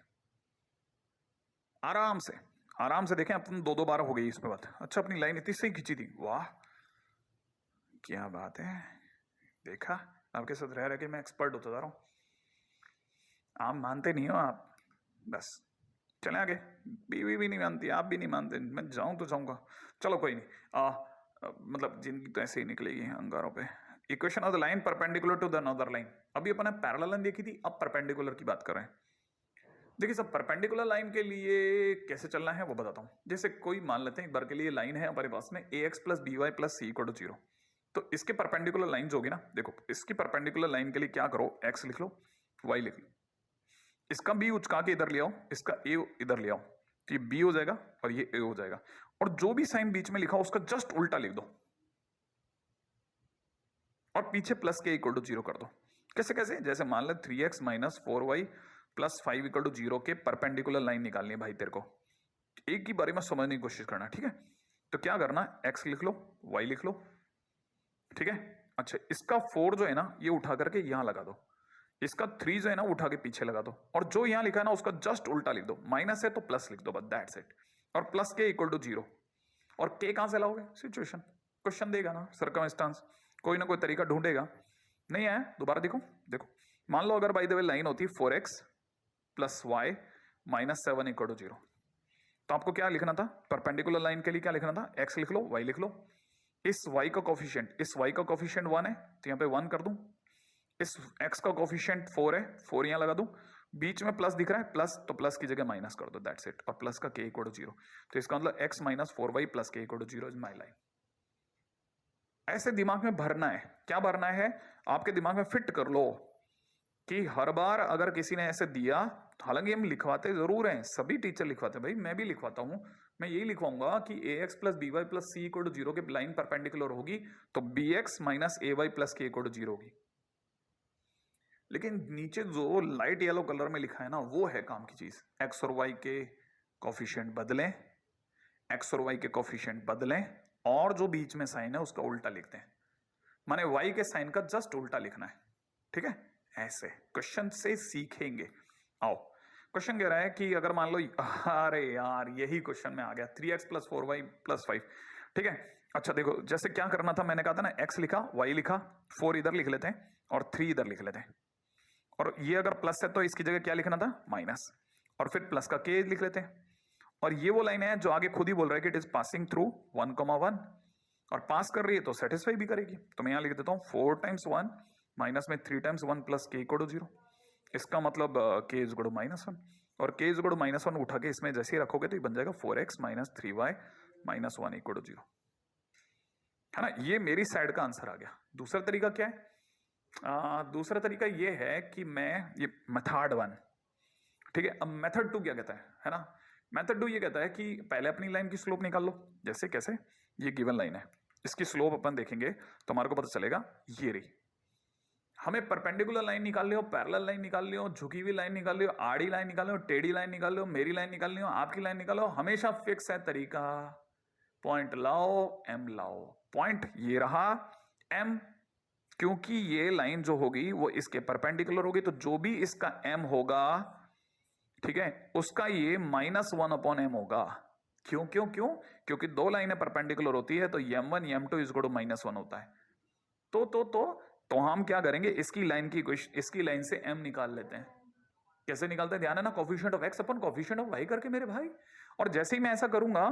आराम से देखें, अपन दो बार हो गई इसमें बात। अच्छा अपनी लाइन इतनी सही खींची थी, वाह क्या बात है। देखा आपके साथ रह रहे कि मैं एक्सपर्ट होता जा रहा हूं। आप मानते नहीं हो, आप बस चले आगे। बीवी भी नहीं मानती, आप भी नहीं मानते, मैं जाऊं तो जाऊंगा। चलो कोई नहीं, मतलब जिंदगी तो ऐसे ही निकलेगी अंगारों पे। Equation of the line perpendicular to the another line. अभी अपन ने पैरेलल लाइन देखी थी, अब परपेंडिकुलर की बात कर रहे हैं। देखिए सब परपेंडिकुलर लाइन के लिए कैसे चलना है वो बताता हूँ। जैसे कोई मान लेते हैं एक बार के लिए लाइन है हमारे पास में ax plus B Y plus c equal to 0। तो इसके परपेंडिकुलर लाइन जो होगी ना, देखो इसकी परपेंडिकुलर लाइन के लिए क्या करो, x लिख लो, y लिख लो, इसका b उचका के इधर ले आओ, इसका a इधर ले आओ, तो ये b हो जाएगा और ये a हो जाएगा। और जो भी साइन बीच में लिखा हो उसका जस्ट उल्टा लिख दो और पीछे प्लस के इक्वल टू 0 कर दो। कैसे कैसे, जैसे मान लो 3x minus 4y plus 5 equal to 0 के परपेंडिकुलर लाइन निकालनी है भाई तेरे को। एक ही बारे में समझने की कोशिश करना, ठीक है। तो क्या करना, x लिख लो, y लिख लो, ठीक है। अच्छा इसका 4 जो है ना ये उठा करके यहां लगा दो, इसका 3 जो है ना उठा के पीछे लगा दो, और जो यहां लिखा है ना उसका जस्ट उल्टा लिख दो, माइनस है तो प्लस लिख दो, बस दैट्स इट। और प्लस के इक्वल टू 0। और के कहां से लाओगे, सिचुएशन, क्वेश्चन देगा ना, सर्कमस्टांस, कोई ना कोई तरीका ढूंढेगा। नहीं आया दोबारा देखो, देखो मान लो अगर बाय द वे लाइन होती 4x plus y minus 7 equal to 0, तो आपको क्या लिखना था, परपेंडिकुलर लाइन के लिए क्या लिखना था, x लिख लो, y लिख लो, इस y का कोफिशिएंट, इस y का कोफिशिएंट 1 है तो यहाँ पे 1 कर दूं, इस x का कोफिशिएंट 4 है, 4 यहाँ लगा दूं, बीच में प्लस दिख रहा है, प्लस तो प्लस की जगह माइनस कर दो, दैट्स इट। और प्लस का k इक्वल टू 0, तो इसका मतलब x minus 4y plus k equal to 0 is my line. ऐसे दिमाग में भरना है, क्या भरना है, आपके दिमाग में फिट कर लो कि हर बार अगर किसी ने ऐसे दिया, हालांकि हम लिखवाते जरूर हैं, सभी टीचर लिखवाते हैं भाई, मैं भी लिखवाता हूं, मैं यही लिखवाऊंगा कि ax plus B Y plus c equal to 0 के लाइन परपेंडिकुलर होगी तो bx minus a y plus k equal to 0 होगी। लेकिन नीचे जो लाइट येलो कलर में लिखा है ना वो है काम की चीज, x और y के कोफिशिएंट बदलें, x और y के कोफिशिएंट बदलें, और जो बीच में साइन है उसका उल्टा लिखते हैं, माने y के साइन का जस्ट उल्टा लिखना है, ठीक है। ऐसे क्वेश्चन से सीखेंगे। आओ क्वेश्चन कह रहा है कि अगर मान लो, अरे यार यही क्वेश्चन में आ गया, 3x प्लस 4y प्लस 5, ठीक है। अच्छा देखो जैसे क्या करना था, मैंने कहा था ना x लिखा, y लिखा, 4 इधर लिख लेते हैं और 3 इधर लिख लेते हैं, और ये अगर प्लस है तो इसकी जगह क्या लिखना था, माइनस, और फिर प्लस का k लिख लेते हैं। और ये वो लाइन है जो आगे खुद ही बोल रहा है कि इट इज पासिंग थ्रू 1,1, और पास कर रही है तो सेटिस्फाई भी करेगी। तो मैं यहां लिख देता हूं 4 टाइम्स 1 माइनस में 3 times 1 plus k equal to 0। इसका मतलब के इज इक्वल टू -1, और के इज इक्वल टू -1 उठा के इसमें जैसे ही रखोगे तो ये बन जाएगा 4x minus 3y minus 1 equal to 0, है ना। ये मेरी साइड का आंसर आ गया। दूसरा तरीका क्या है, दूसरा तरीका ये है कि मैं ये मेथड 1, ठीक है। अब मेथड 2 क्या कहता है ना, मेथड 2 ये कहता है कि पहले अपनी लाइन की स्लोप निकाल लो। जैसे कैसे, ये गिवन लाइन है, इसकी स्लोप अपन देखेंगे तो हमारे को पता चलेगा ये रही। हमें परपेंडिकुलर लाइन निकाल लियो, पैरेलल लाइन निकाल लियो, झुकी हुई लाइन निकाल लियो, आड़ी लाइन निकाल लियो, टेढ़ी लाइन निकाल लियो, मेरी लाइन निकाल लियो, आपकी लाइन निकालो, हमेशा फिक्स है तरीका, पॉइंट लाओ, एम लाओ। पॉइंट ये रहा एम, क्योंकि ये लाइन जो होगी वो इसके परपेंडिकुलर होगी, तो जो भी इसका एम होगा, ठीक है, उसका ये -1 अपॉन एम होगा। क्यों क्यों क्यों, क्योंकि दो लाइनें परपेंडिकुलर होती है तो m1 m2 is equal to -1 होता है। तो हम क्या करेंगे, इसकी लाइन की इसकी लाइन से m निकाल लेते हैं। कैसे निकालते हैं, ध्यान है ना, coefficient of x upon coefficient of y करके मेरे भाई। और जैसे ही मैं ऐसा करूंगा,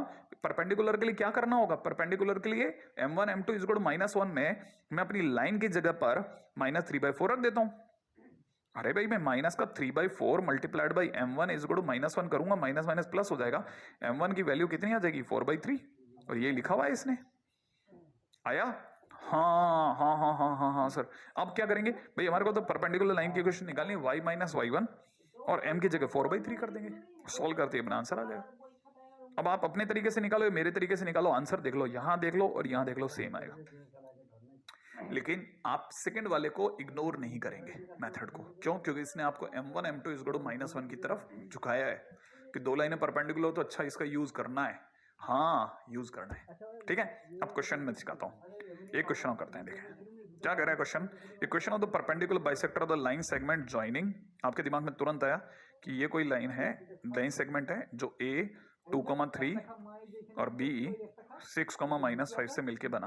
परपेंडिकुलर के लिए क्या करना होगा, परपेंडिकुलर के लिए m1 m2 is equal to -1 में मैं अपनी लाइन की जगह पर -3/4 रख देता हूं। अरे भाई मैं माइनस का 3/4 multiplied by m1 is equal to -1 करूंगा, माइनस माइनस प्लस हो जाएगा, m1 की वैल्यू कितनी आ जाएगी, 4/3, और ये लिखा हुआ है इसने, आया। हाँ हाँ हाँ हाँ हाँ हाँ सर। अब क्या करेंगे भाई, हमारे को तो परपेंडिकुलर लाइन की इक्वेशन निकालनी है, y माइनस y1 और m की जगह 4/3 कर देंगे, सॉल्व करते ही अपना आंसर आ जाएगा। अब आप अपने तरीके से निकालो, मेरे तरीके से निकालो, आंसर देख लो, यहां देख लो और यहां देख लो, सेम आएगा। लेकिन आप सेकंड वाले को इग्नोर नहीं करेंगे मेथड को, क्यों, क्योंकि इसने आपको m1 m2 is equal to -1 की तरफ झुकाया है कि दो लाइनें परपेंडिकुलर हो तो अच्छा इसका यूज करना है, हाँ यूज करना है, ठीक है। अब क्वेश्चन में सिखाता हूं, एक क्वेश्चन और करते हैं, देखें क्या कह रहा है क्वेश्चन। ये question of the perpendicular bisector of the line segment joining. आपके दिमाग में तुरंत आया कि ये कोई लाइन है, लाइन सेगमेंट है जो a 2,3 और b 6,-5 से मिलके बना।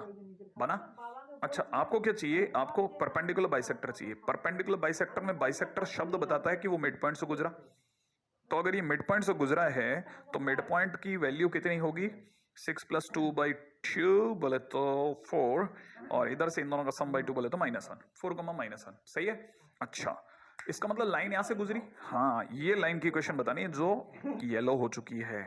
अच्छा आपको क्या चाहिए, आपको परपेंडिकुलर बाइसेक्टर चाहिए। परपेंडिकुलर बाइसेक्टर में बाइसेक्टर शब्द बताता है कि वो मिड पॉइंट से गुजरा, तो अगर ये मिड पॉइंट से गुजरा है तो मिड पॉइंट की वैल्यू कितनी होगी, 6 + 2/2 बोले तो 4, और इधर से इन दोनों का सम बाई 2 बोले तो -1, 4, -1 सही है। अच्छा इसका मतलब लाइन यहां से गुजरी, हाँ ये लाइन की क्वेश्चन बतानी है जो येलो हो चुकी है,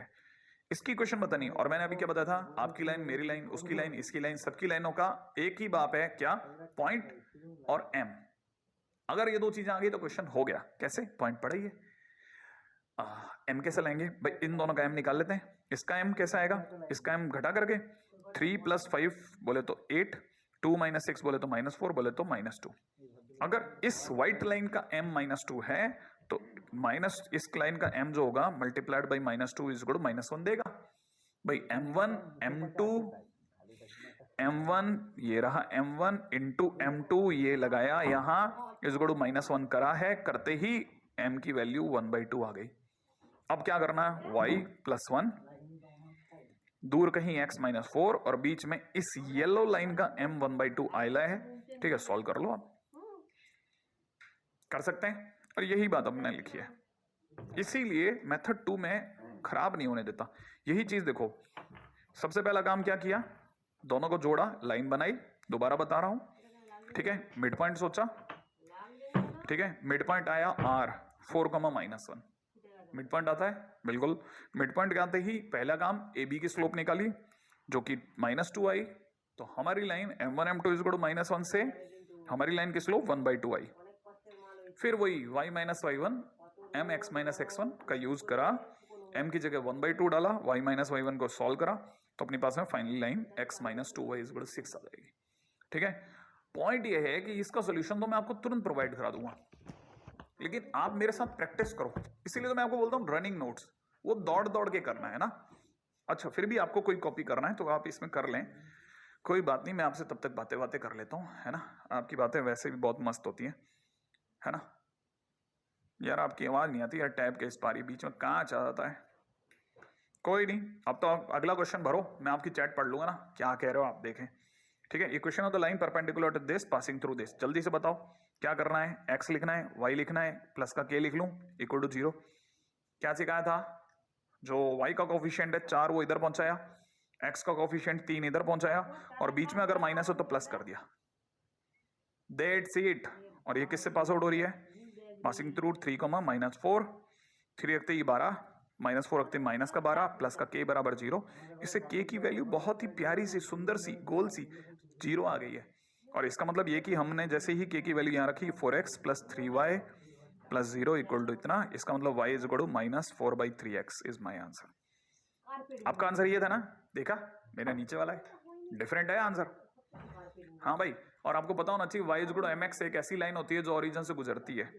इसकी क्वेश्चन बतानी है। और मैंने अभी क्या बताया था, आपकी लाइन, मेरी लाइन, उसकी लाइन, इसकी लाइन, सबकी लाइनों का एक ही बाप है, क्या, पॉइंट और एम। अगर ये दो चीजें आ गई तो क्वेश्चन हो गया। कैसे, पॉइंट पड़ा ही है। एम कैसे लाएंगे भाई, इन दोनों का एम निकाल लेते हैं। इसका एम कैसा आएगा, इसका एम घटा करके 3 + 5 बोले तो 8, 2 - 6 बोले तो -4, बोले तो -2। अगर इस व्हाइट लाइन का m -2 है तो माइनस इस लाइन का m जो होगा multiplied by -2 is equal to -1 देगा भाई। m1 m2 m1 ये रहा m1 इंटू m2 ये लगाया यहां इज इक्वल टू -1 करा है, करते ही m की वैल्यू 1/2 आ गई। अब क्या करना है, y + 1 दूर कहीं x -4 और बीच में इस येलो लाइन का m 1/2 आयला है। ठीक है, सॉल्व कर लो, आप कर सकते हैं। और यही बात हमने लिखी है, इसीलिए मेथड 2 में खराब नहीं होने देता। यही चीज देखो, सबसे पहला काम क्या किया, दोनों को जोड़ा, लाइन बनाई, दोबारा बता रहा हूं। ठीक है, मिड पॉइंट सोचा, ठीक है, मिड पॉइंट आया r 4, -1 मिड पॉइंट आता है, बिल्कुल। मिड पॉइंट आते ही पहला काम ए बी की स्लोप निकाली जो कि -2 आई, तो हमारी line m1 m2 is equal to -1 से हमारी लाइन की स्लोप 1/2 आई। फिर वही y - y1 m x - x1 का यूज करा, m की जगह 1/2 डाला, y - y1 को सॉल्व करा, तो अपने पास में finally line x - 2y is equal to 6 आ जाएगी। ठीक है, पॉइंट ये है कि इसका सॉल्यूशन तो मैं आपको तुरंत प्रोवाइड करा दूंगा, लेकिन आप मेरे साथ प्रैक्टिस करो। इसीलिए तो मैं आपको बोलता हूँ रनिंग नोट्स, वो दौड़ दौड़ के करना है ना। अच्छा, फिर भी आपको कोई कॉपी करना है तो आप इसमें कर लें, कोई बात नहीं, मैं आपसे तब तक बातें बातें कर लेता हूँ, है ना। आपकी बातें वैसे भी बहुत मस्त होती हैं, है ना। यार आपकी आवाज नहीं आती यार, टैब के इस पारी बीच में कहाँ चला जाता है। कोई नहीं, अब तो आप अगला क्वेश्चन भरो, मैं आपकी चैट पढ़ लूंगा ना, क्या कह रहे हो आप देखें। ठीक है, equation of the line perpendicular to this passing through this, जल्दी से बताओ क्या करना है। x लिखना है, y लिखना है, प्लस का k लिख लूं इक्वल टू 0। क्या सिखाया था, जो y का कोफिशिएंट है 4 वो इधर पहुंचाया, x का कोफिशिएंट 3 इधर पहुंचाया, और बीच में अगर माइनस हो तो प्लस कर दिया, दैट्स इट। और ये किससे पास आउट हो रही है, पासिंग थ्रू 3, -4, 3 रखते ही 12, -4 रखते माइनस का 12, प्लस का k बराबर 0। इससे k की वैल्यू बहुत ही प्यारी सी, सुंदर सी, गोल सी 0 आ गई है। और इसका मतलब ये कि हमने जैसे ही k की वैल्यू यहाँ रखी 4x + 3y + 0 इक्वल टू इतना, इसका मतलब y is equal to -4/3x is my answer. आपका आंसर ये था ना, देखा मेरा नीचे वाला है, डिफरेंट है आंसर। हाँ भाई, और आपको पता होना चाहिए y is equal to mx एक ऐसी लाइन होती है जो ओरिजिन से गुजरती है।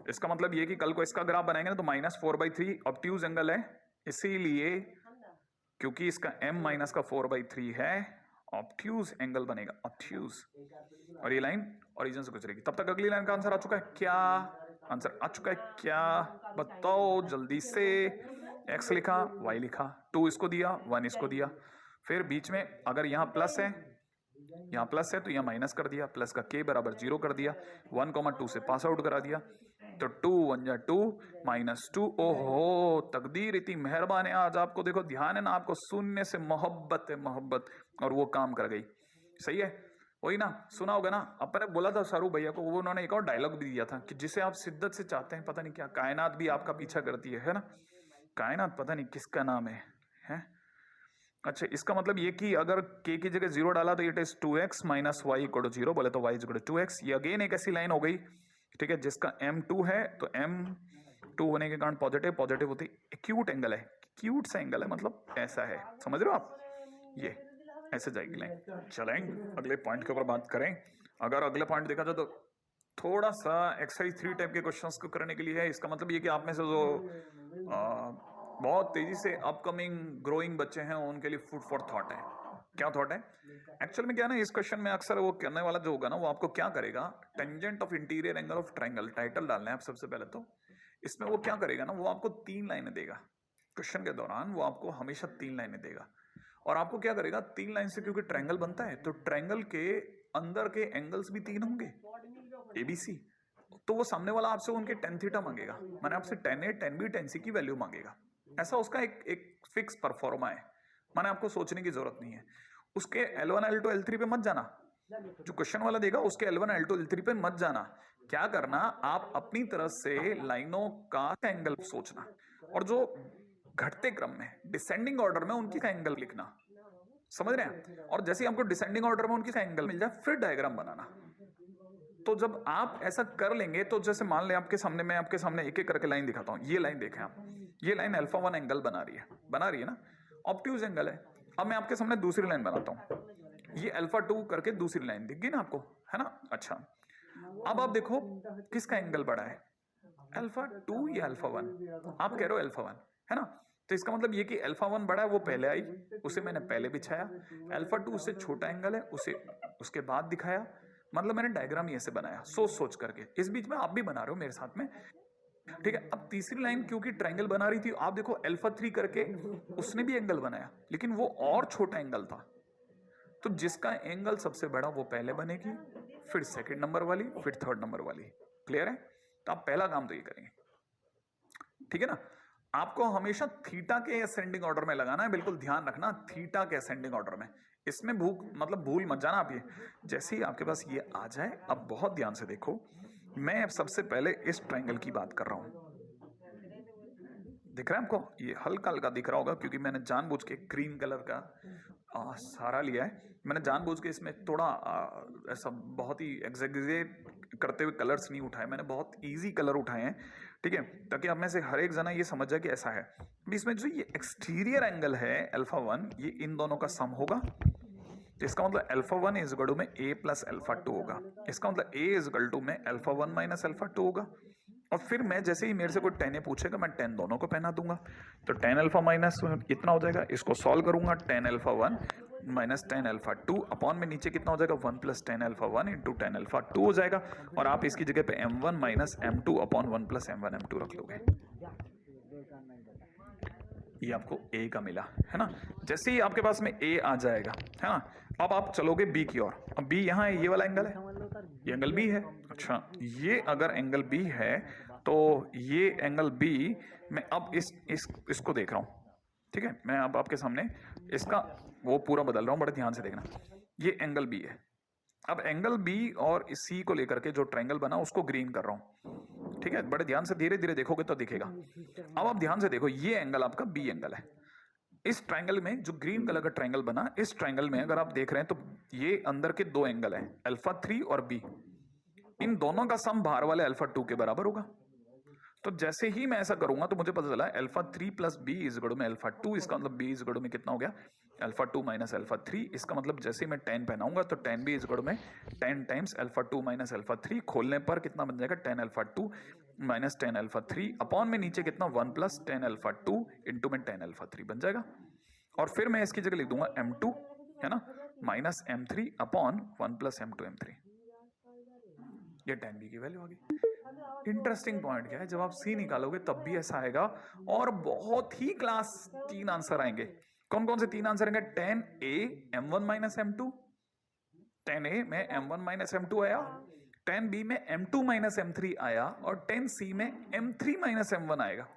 इसका मतलब ये कि कल को इसका ग्राफ बनाएंगे ना तो -4/3 ऑब्ट्यूज एंगल है, इसीलिए क्योंकि इसका m - 4/3 है, ऑब्ट्यूज एंगल बनेगा, ऑब्ट्यूज, और ये लाइन ओरिजिन से गुजरेगी। तब तक अगली लाइन का आंसर आ चुका है क्या, आंसर आ चुका है क्या, बताओ जल्दी से। x लिखा, y लिखा, 2 इसको दिया, 1 इसको दिया, फिर बीच में अगर यहाँ प्लस है, यहाँ प्लस है तो यहाँ माइनस कर दिया, प्लस का k बराबर 0 कर दिया, 1, 2 से पास आउट करा दिया, तो 2 1 जा 2 -2। ओहो, तकदीर इतनी मेहरबान है आज, आपको देखो ध्यान है ना, आपको सुनने से मोहब्बत है, मोहब्बत, और वो काम कर गई। सही है, वही ना, सुना होगा ना, अपने बोला था सारू भैया को, वो उन्होंने एक और डायलॉग भी दिया था कि जिसे आप शिद्दत से चाहते हैं, पता नहीं क्या, कायनात भी आपका पीछा करती है ना। कायनात पता नहीं किसका नाम है? अच्छा, इसका मतलब ये कि अगर k की जगह 0 डाला तो it is 2x - y equal to 0, बोले तो y इक्वल टू 2x। ये अगेन एक ऐसी लाइन हो गई, ठीक है, जिसका m2 है, तो m2 होने के कारण पॉजिटिव, पॉजिटिव होती एक्यूट एंगल है, क्यूट सा एंगल है, मतलब ऐसा है, समझ रहे हो आप, ये ऐसे जाएगी लाइन। चलेंगे अगले पॉइंट के ऊपर बात करें। अगर अगले पॉइंट देखा जाए तो थोड़ा सा एक्सरसाइज 3 टाइप के क्वेश्चंस को करने के लिए है। इसका मतलब ये कि आप में से जो बहुत तेजी से अपकमिंग ग्रोइंग बच्चे हैं उनके लिए फूड फॉर थॉट है। क्या थॉट है एक्चुअल में, क्या ना, इस क्वेश्चन में अक्सर वो करने वाला जो होगा ना, वो आपको क्या करेगा, tangent of interior angle of triangle title डालना है आप सबसे पहले तो। इसमें वो क्या करेगा ना, वो आपको 3 लाइनें देगा क्वेश्चन के दौरान, वो आपको हमेशा 3 लाइनें देगा, और आपको क्या करेगा, 3 लाइन से क्योंकि ट्रायंगल बनता है तो ट्रायंगल के अंदर के एंगल्स भी 3 होंगे, ABC, तो वो सामने वाला आपसे उनके tan थीटा मांगेगा, माने आपसे tan A tan B tan C की वैल्यू मांगेगा। ऐसा उसका एक फिक्स परफॉर्मा है, माने आपको सोचने की जरूरत नहीं है। उसके L1 L2 L3 पे मत जाना, जो क्वेश्चन वाला देगा उसके L1 L2 L3 पे मत जाना, क्या करना, आप अपनी तरफ से लाइनों का एंगल सोचना और जो घटते क्रम में डिसेंडिंग ऑर्डर में उनकी का एंगल लिखना, समझ रहे हैं। और जैसे ही आपको डिसेंडिंग ऑर्डर में उनकी का एंगल मिल जाए फिर डायग्राम बनाना। तो जब आप ऐसा कर लेंगे तो जैसे मान लें आपके सामने, मैं आपके सामने एक एक करके लाइन दिखाता हूं। ये लाइन देखें आप, ये लाइन अल्फा 1 एंगल बना रही है ना, ऑब्ट्यूज एंगल है। अब मैं आपके सामने दूसरी लाइन बनाता हूं, ये अल्फा 2 करके दूसरी लाइन दिख गई ना आपको, है ना। अच्छा, अब आप देखो किसका एंगल बड़ा है, अल्फा 2 या अल्फा 1। आप कह रहे हो अल्फा 1, है ना। तो इसका मतलब ये कि अल्फा 1 बड़ा है, वो पहले आई, उसे मैंने पहले बिछाया। अल्फा 2 उससे छोटा एंगल है, उसे उसके बाद दिखाया। मतलब मैंने डायग्राम ये से बनाया सोच सोच करके। इस बीच में आप भी बना रहे हो मेरे साथ में, ठीक है। अब तीसरी लाइन क्योंकि ट्रायंगल बना रही थी, आप देखो अल्फा 3 करके उसने भी एंगल बनाया, लेकिन वो और छोटा एंगल था। तो जिसका एंगल सबसे बड़ा वो पहले बनेगी, फिर सेकंड नंबर वाली, फिर थर्ड नंबर वाली। क्लियर है। तो आप पहला काम तो ये करेंगे, ठीक है ना। आपको हमेशा थीटा के असेंडिंग ऑर्डर में लगाना है, बिल्कुल ध्यान रखना, थीटा के असेंडिंग ऑर्डर में। इसमें भूल मत जाना आप। ये जैसे ही आपके पास ये आ जाए, अब बहुत ध्यान से देखो, मैं अब सबसे पहले इस ट्रायंगल की बात कर रहा हूं। दिख रहा है आपको, ये हल्का हल्का दिख रहा होगा क्योंकि मैंने जानबूझ के ग्रीन कलर का सहारा लिया है। मैंने जानबूझ के इसमें थोड़ा ऐसा बहुत ही एग्जैगरेट करते हुए कलर्स नहीं उठाए, मैंने बहुत इजी कलर उठाए हैं, ठीक है, ताकि आप में से हर एक जना ये समझ जाए कि ऐसा है। अभी इसमें जो ये एक्सटीरियर एंगल है अल्फा 1, ये इन दोनों का सम होगा। तो इसका मतलब अल्फा 1 इज इक्वल टू में a प्लस अल्फा 2 होगा। इसका मतलब a इज इक्वल टू में अल्फा 1 माइनस अल्फा 2 होगा। और फिर मैं जैसे ही मेरे से कोई टेन पूछेगा, मैं टेन दोनों को पहना दूंगा। तो टेन अल्फा माइनस इतना हो जाएगा, इसको सॉल्व करूंगा, tan alpha 1 minus tan alpha 2 upon में नीचे कितना हो जाएगा, 1 plus tan alpha 1 into tan alpha 2 हो जाएगा। और आप इसकी जगह पे m1 minus m2 upon 1 plus m1 m2 रख लोगे। ये आपको a का मिला, है ना। जैसे ही आपके पास में a आ जाएगा, है ना, अब आप चलोगे b की ओर। अब b यहाँ है, ये वाला एंगल है, ये एंगल b है। अच्छा, ये अगर एंगल b है तो ये एंगल b, मैं अब इसको देख रहा हूं, ठीक है। मैं अब आपके सामने इसका वो पूरा बदल रहा हूं, बड़े ध्यान से देखना। ये एंगल b है। अब एंगल b और इस c को लेकर के जो ट्रायंगल बना उसको ग्रीन कर रहा हूं, ठीक है। बड़े ध्यान से धीरे धीरे देखोगे तो दिखेगा। अब आप ध्यान से देखो, ये एंगल आपका बी एंगल है। इस ट्रायंगल में जो ग्रीन कलर का ट्रायंगल बना, इस ट्रायंगल में अगर आप देख रहे हैं तो ये अंदर के दो एंगल हैं, अल्फा 3 और बी। इन दोनों का सम बाहर वाले अल्फा 2 के बराबर होगा। तो जैसे ही मैं ऐसा करूंगा तो मुझे पता चला alpha 3 plus b is equal to में अल्फा 2। इसका मतलब बी इज इक्वल टू में कितना हो गया, अल्फा 2 माइनस अल्फा 3। इसका मतलब जैसे ही मैं 10 पहनाऊंगा तो 10 बी इज इक्वल टू में 10 टाइम्स अल्फा 2 माइनस अल्फा 3। खोलने पर कितना बन जाएगा, 10 अल्फा 2 माइनस 10 अल्फा 3 अपॉन में नीचे कितना, 1 प्लस 10 अल्फा 2 इंटू में 10 अल्फा 3 बन जाएगा। और फिर मैं इसकी जगह लिख दूंगा m2, है ना, minus m3 upon 1 plus m2 m3। ये 10 बी की वैल्यू आ गई। इंटरेस्टिंग पॉइंट क्या है, जब आप सी निकालोगे तब भी ऐसा आएगा, और बहुत ही क्लास 3 आंसर आएंगे। कौन कौन से 3 आंसर आएंगे, 10A m1 minus m2, 10A में m1 माइनस m2 आया, 10B में m2 माइनस m3 आया, और 10C में m3 माइनस m1 आएगा।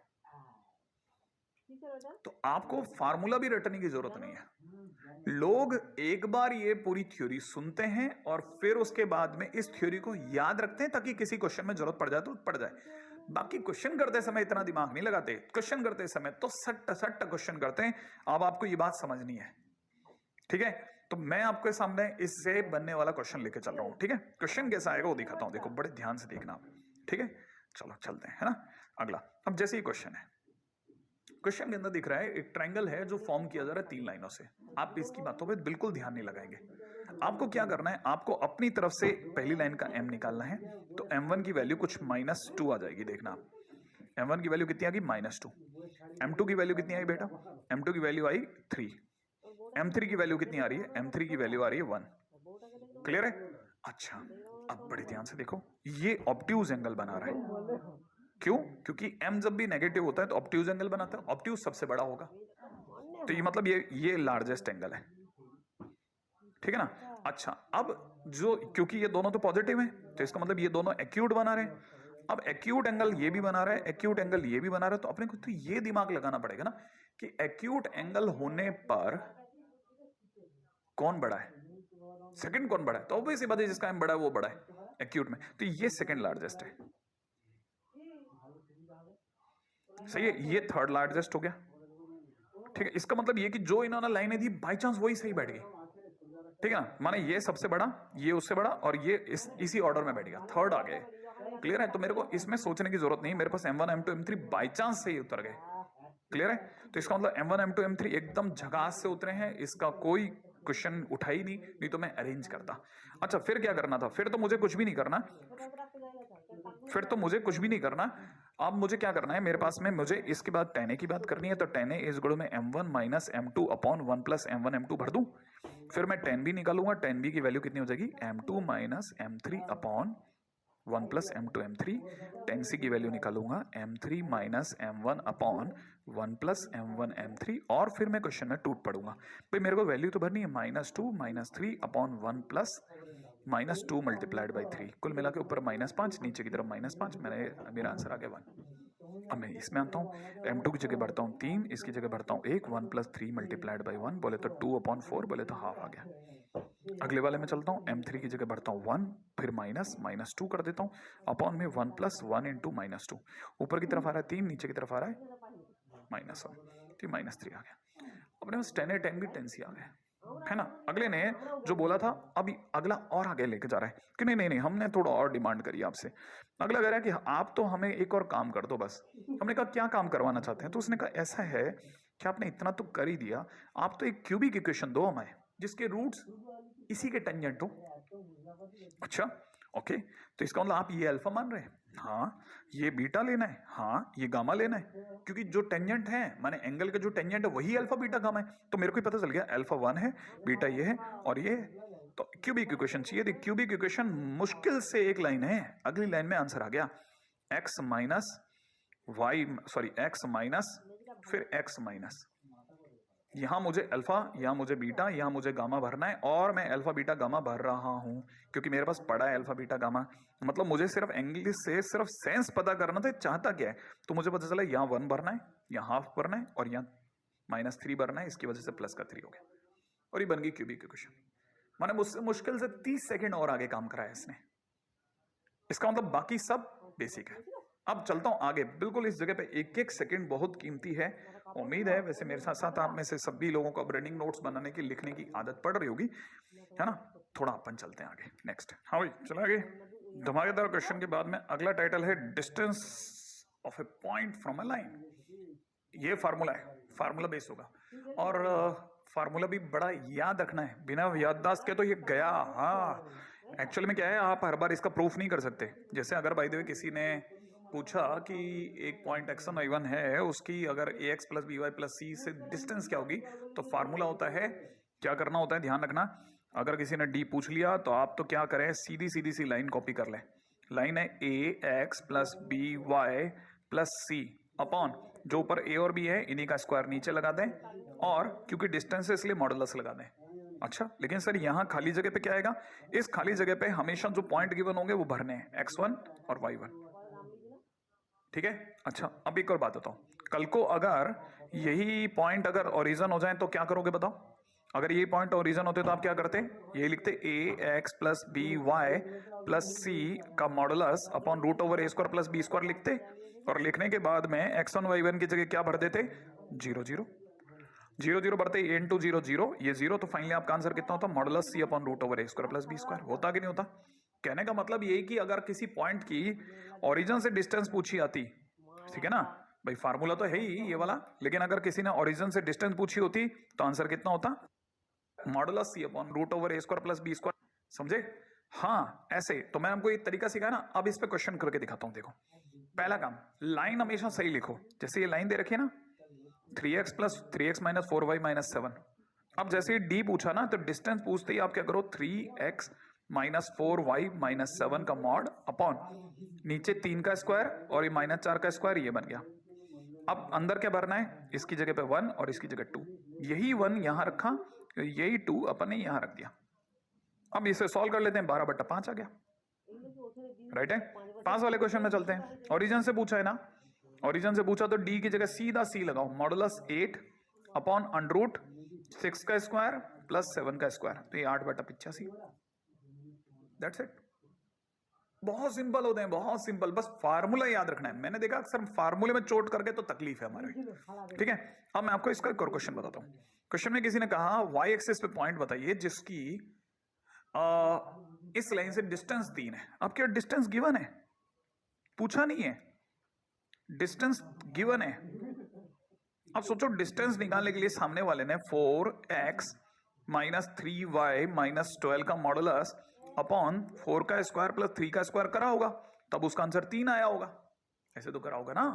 तो आपको फार्मूला भी रटने की जरूरत नहीं है। लोग एक बार ये पूरी थ्योरी सुनते हैं और फिर उसके बाद में इस थ्योरी को याद रखते हैं ताकि किसी क्वेश्चन में जरूरत पड़ जाए तो पड़ जाए। बाकी क्वेश्चन करते समय इतना दिमाग नहीं लगाते, क्वेश्चन करते समय तो सट्ट सट्ट क्वेश्चन करते हैं। अब आपको ये बात समझनी है, ठीक है। तो मैं आपके सामने इससे बनने वाला क्वेश्चन लेके चल रहा हूं, ठीक है। क्वेश्चन कैसा आएगा वो दिखाता हूं, देखो बड़े ध्यान से देखना आप, ठीक है। चलो चलते हैं, है ना। अगला, अब जैसे ही क्वेश्चन है, क्वेश्चन के अंदर दिख रहा है एक ट्रायंगल है जो फॉर्म किया जा रहा है 3 लाइनों से। आप इसकी बातों पे बिल्कुल ध्यान नहीं लगाएंगे। आपको क्या करना है, आपको अपनी तरफ से पहली लाइन का m निकालना है। तो m1 की वैल्यू कुछ -2 आ जाएगी, देखना आप। m1 की वैल्यू कितनी आ गई, -2। m2 की वैल्यू कितनी आई बेटा, m2 की वैल्यू आई 3। m3 की वैल्यू कितनी आ रही है, m3 की वैल्यू आ रही है 1। क्लियर है। अच्छा, अब बड़े ध्यान से देखो, ये ऑब्ट्यूज एंगल बना रहा है। क्यों, क्योंकि m जब भी नेगेटिव होता है तो ऑब्ट्यूज एंगल बनाता है, ऑब्ट्यूज सबसे बड़ा होगा। तो ये मतलब ये लार्जेस्ट एंगल है, ठीक है ना। अच्छा, अब जो, क्योंकि ये दोनों तो पॉजिटिव हैं तो इसका मतलब ये दोनों एक्यूट बना रहे हैं। अब एक्यूट एंगल ये भी बना रहा है, एक्यूट एंगल ये भी बना रहा है, तो अपने को तो ये दिमाग लगाना पड़ेगा ना कि एक्यूट एंगल होने पर कौन बड़ा है, सेकंड कौन बड़ा है। तो ऑब्वियस बात है जिसका m बड़ा है वो बड़ा है। एक्यूट में, तो ये सेकंड लार्जेस्ट है, सही है, ये थर्ड लार्जेस्ट हो गया, ठीक है। इसका मतलब ये कि जो इन्होंने लाइनें दी बाई चांस वही सही बैठ गई, ठीक है ना, माने ये सबसे बड़ा, ये उससे बड़ा, और ये इसी ऑर्डर में बैठ गया, थर्ड आ गए, क्लियर है। तो मेरे को इसमें सोचने की जरूरत नहीं, मेरे पास M1 M2 M3 by chance से ही उतर गए, क्लियर है। तो इसका मतलब M1 M2 M3 एकदम झकास से उतरे हैं, इसका कोई क्वेश्चन उठा ही नहीं तो मैं अरेंज करता। अच्छा फिर क्या करना था, फिर तो मुझे कुछ भी नहीं करना, अब मुझे क्या करना है, मेरे पास में मुझे इसके बाद tan a की बात करनी है, तो tan a इस गुणों में M1 minus M2 upon 1 plus M1 M2 भर दूं, फिर मैं tan b निकालूंगा, tan b की वैल्यू कितनी हो जाएगी, M2 minus M3 upon 1 plus M2 M3, tan c की वैल्यू निकालूंगा M3 minus M1 upon 1 plus M1 M3, और फिर मैं क्वेश्चन में टूट पड़ूंगा, भाई मेरे को वैल्यू तो भरनी है -2 -3 अपॉन 1 प्लस -2 मल्टीप्लाइड बाई 3, कुल मिला के ऊपर -5, नीचे की तरफ -5, मेरा आंसर आ गया 1। अब मैं इसमें आता हूँ, M2 की जगह भरता हूँ 3, इसकी जगह भरता हूँ 1, 1 प्लस 3 मल्टीप्लाइड बाई 1, बोले तो 2 अपॉन 4, बोले तो हाफ आ गया। अगले वाले में चलता हूँ, M3 की जगह भरता हूँ 1, फिर -2 कर देता हूँ, अपॉन में 1 प्लस 1 इंटू -2, ऊपर की तरफ आ रहा है 3, नीचे की तरफ आ रहा है -1, तो -3 आ गया। अपने पास 10 है, 10 भी 10 सी आ गया, है ना। अगले ने जो बोला था, अभी अगला और आगे लेके जा रहा है कि नहीं नहीं नहीं, हमने थोड़ा और डिमांड करी आपसे। अगला कह रहा है कि आप तो हमें एक और काम कर दो बस। हमने कहा क्या काम करवाना चाहते हैं, तो उसने कहा ऐसा है कि आपने इतना तो कर ही दिया, आप तो एक क्यूबिक इक्वेशन दो हमें जिसके रूट्स इसी के टेंजेंट हो। अच्छा ओके, तो इसका मतलब आप ये अल्फा मान रहे हैं, हाँ, ये बीटा लेना है, हाँ, ये गामा लेना है, क्योंकि जो टेंजेंट है माने एंगल का जो टेंजेंट है वही अल्फा बीटा गामा है, तो मेरे को ही पता चल गया अल्फा 1 है, बीटा ये है और ये है। तो क्यूबिक इक्वेशन चाहिए थी, क्यूबिक इक्वेशन मुश्किल से एक लाइन है, अगली लाइन में आंसर आ गया, x minus y, sorry x minus फिर एक्स माइनस, यहां मुझे अल्फा, यहां मुझे बीटा, यहां मुझे गामा भरना है, और मैं अल्फा बीटा गामा भर रहा हूं क्योंकि मेरे पास पड़ा है अल्फा बीटा गामा। मतलब मुझे सिर्फ इंग्लिश से सिर्फ सेंस पता करना था, चाहता क्या है, तो मुझे पता चला यहाँ 1 भरना है, यहाँ हाफ भरना है, और यहाँ -3 भरना है, इसकी वजह से प्लस का 3 हो गया, और ये बन गई क्यूबिक इक्वेशन। मैंने मुझसे मुश्किल से 30 सेकेंड और आगे काम कराया इसने, इसका मतलब बाकी सब बेसिक है। अब चलता हूं आगे, बिल्कुल इस जगह पे एक एक सेकंड बहुत कीमती है। उम्मीद है वैसे मेरे साथ साथ आप में से सभी लोगों को अब रनिंग नोट्स बनाने की, लिखने की आदत पड़ रही होगी, है ना। थोड़ा अपन चलते हैं आगे, नेक्स्ट, हाँ भाई चला आगे। धमाकेदार क्वेश्चन के बाद में अगला टाइटल है distance of A point from a line. ये फार्मूला है, फार्मूला बेस होगा, और फार्मूला भी बड़ा याद रखना है, बिना याददाश्त के तो ये गया। हाँ एक्चुअली में क्या है, आप हर बार इसका प्रूफ नहीं कर सकते। जैसे अगर बाय द वे किसी ने पूछा कि एक पॉइंट x1 y1 है, उसकी अगर ax plus B Y plus c से डिस्टेंस क्या होगी, तो फार्मूला होता है, क्या करना होता है ध्यान रखना। अगर किसी ने d पूछ लिया तो आप तो क्या करें, सीधी सीधी सी लाइन कॉपी कर लें। लाइन है ax plus B Y plus c upon जो ऊपर a और b है इन्हीं का स्क्वायर नीचे लगा दें, और क्योंकि डिस्टेंस है इसलिए मॉडुलस लगा दें। अच्छा लेकिन सर यहाँ खाली जगह पे क्या आएगा, इस खाली जगह पे हमेशा जो पॉइंट गिवन होंगे वो भरने हैं, x1 और y1, ठीक है। अच्छा अब एक और बात बताओ, कल को अगर यही पॉइंट अगर ओरिजिन हो जाए तो क्या करोगे बताओ। अगर ये पॉइंट ओरिजिन होते तो आप क्या करते, ये लिखते a x plus B Y plus C का modulus upon root over a square plus B square लिखते, और लिखने के बाद में x1 y1 की जगह क्या भर देते, 0 0 0 0 बढ़ते इंटू 0 0, ये 0, तो फाइनली आपका आंसर कितना होता, modulus c upon root over a square plus B square. होता कि नहीं होता। कहने का मतलब यही कि अगर किसी पॉइंट की ओरिजिन से डिस्टेंस पूछी आती, ठीक है ना भाई, फार्मूला तो है ही ये वाला, लेकिन अगर किसी ने ओरिजिन से डिस्टेंस पूछी होती तो आंसर कितना होता, modulus c upon root over a square plus B square. समझे। हाँ ऐसे तो मैं आपको एक तरीका सिखाया ना, अब इस पे क्वेश्चन करके दिखाता हूं। देखो पहला काम, लाइन हमेशा सही लिखो, जैसे ये लाइन दे रखी है ना 3x plus 3x minus 4y minus 7। अब जैसे ही डी पूछा ना तो डिस्टेंस पूछते ही आप क्या करो, 3x माइनस 4y माइनस 7 का मॉड अपॉन नीचे 3 का स्क्वायर और ये -4 का स्क्वायर, ये बन गया। अब अंदर क्या भरना है, इसकी जगह पे 1 और इसकी जगह 2, यही 1 यहां रखा, यही 2 अपन ने यहां रख दिया। अब इसे सॉल्व कर लेते हैं, 12/5 आ गया, राइट है। 5 वाले क्वेश्चन में चलते हैं, ओरिजिन से पूछा है ना, ओरिजिन से पूछा तो डी की जगह सीधा सी लगाओ, मॉडुलस 8 अपॉन अंडरूट 6 का स्क्वायर प्लस 7 का स्क्वायर, तो ये 8/85, दैट्स इट। बहुत सिंपल होते हैं, बहुत सिंपल, बस फार्मूला याद रखना है। मैंने देखा अक्सर फार्मूले में चोट करके तो तकलीफ है हमारे, ठीक है। अब मैं आपको इसका एक और क्वेश्चन बताता हूँ। क्वेश्चन में किसी ने कहा वाई एक्सिस पे पॉइंट बताइए जिसकी इस लाइन से डिस्टेंस 3 है। अब क्या डिस्टेंस गिवन है, पूछा नहीं है, डिस्टेंस गिवन है। अब सोचो डिस्टेंस निकालने के लिए सामने वाले ने 4x माइनस 3y माइनस 12 का मॉडुलस अपॉन 4 का स्क्वायर प्लस 3 का स्क्वायर करा होगा, तब उसका आंसर 3 आया होगा। ऐसे तो करा होगा ना।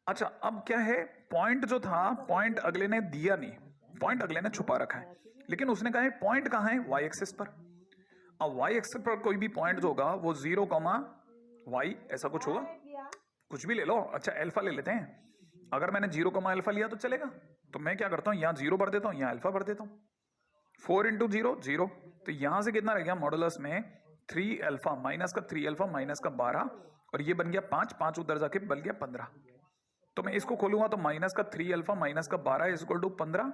अच्छा, अब क्या है, पॉइंट जो था, पॉइंट अगले ने दिया नहीं, पॉइंट अगले ने छुपा रखा है, लेकिन उसने कहा है पॉइंट कहां है, वाई एक्सिस पर। अब वाई एक्सिस पर कोई भी पॉइंट जो होगा वो 0, ऐसा कुछ होगा, कुछ भी ले लो। अच्छा, अल्फा ले लेते हैं। अगर मैंने 0, लिया तो चलेगा, तो मैं क्या करता हूं, यहां 0 भर देता हूं, यहां अल्फा भर देता हूं। 4 इंटू 0 0, तो यहां से कितना रह गया मॉडुलस में 3 अल्फा माइनस का 3 अल्फा माइनस का 12, और ये बन गया 5, 5 उधर जाके बन गया 15। तो मैं इसको खोलूंगा तो माइनस का 3 अल्फा माइनस का 12 इज इक्वल टू 15,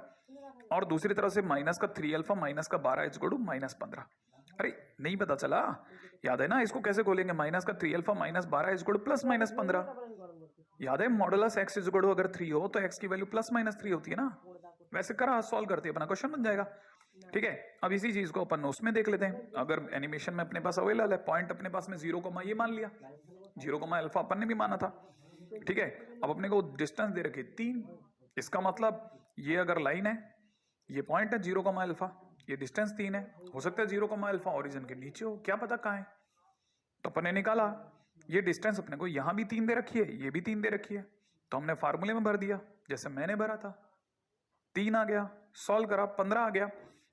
और दूसरी तरफ से माइनस का 3 अल्फा माइनस का 12 इज इक्वल टू माइनस 15। अरे नहीं पता चला, याद है ना, इसको कैसे खोलेंगे, माइनस का 3 alpha minus 12 is equal to plus minus 15। याद है, modulus x is equal to अगर 3 हो तो x की वैल्यू प्लस माइनस 3 होती है ना। वैसे करा, सॉल्व करते अपना क्वेश्चन बन जाएगा, ठीक है। अब इसी चीज को अपन उसमें देख लेते हैं। अगर एनिमेशन में अपने पास अवेलेबल है, पॉइंट अपने पास में 0, ये मान लिया, 0, अल्फा अपन ने भी माना था, ठीक है। अब अपने को डिस्टेंस दे रखी 3, इसका मतलब ये अगर लाइन है, ये पॉइंट है 0, अल्फा, ये डिस्टेंस 3 है। हो सकता है 0, अल्फा ओरिजिन के नीचे हो, क्या पता कहाँ है। तो अपन ने निकाला, ये डिस्टेंस अपने को यहां भी 3 दे रखी है, ये भी 3 दे रखी है, तो हमने फार्मूले में भर दिया जैसे मैंने भरा था, 3 आ गया, सॉल्व करा 15 आ गया।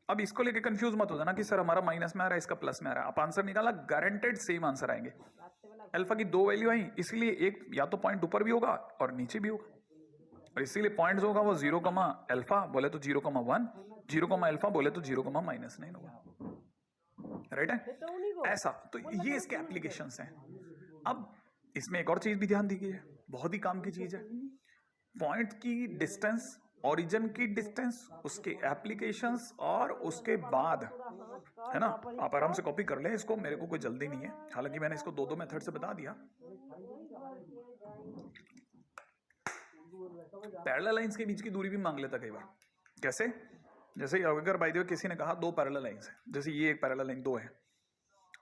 अब इसको लेके कंफ्यूज मत हो जाना कि सर हमारा माइनस में आ रहा है, इसका प्लस में आ रहा है। आप आंसर निकाला, गारंटेड सेम आंसर आएंगे। अल्फा की 2 वैल्यू आई, इसलिए एक या तो पॉइंट ऊपर भी होगा और नीचे भी होगा, और इसीलिए पॉइंट जो होगा वो 0, अल्फा बोले तो 0,1, 0, अल्फा बोले तो 0,-9 होगा, राइट है ऐसा। तो ये इसके एप्लीकेशंस हैं। अब इसमें एक और चीज भी ध्यान दीजिए, बहुत ही काम की चीज है, पॉइंट की डिस्टेंस, ओरिजिन की डिस्टेंस, उसके एप्लीकेशंस, और उसके बाद, है ना, आप आराम से कॉपी कर लें इसको, मेरे को कोई जल्दी नहीं है, हालांकि मैंने इसको 2 मेथड से बता दिया। पैरेलल लाइंस के बीच की दूरी भी मांग लेता कई बार, कैसे, जैसे अगर बाय द वे किसी ने कहा 2 पैरेलल लाइंस है, जैसे ये एक पैरेलल लाइन 2 है,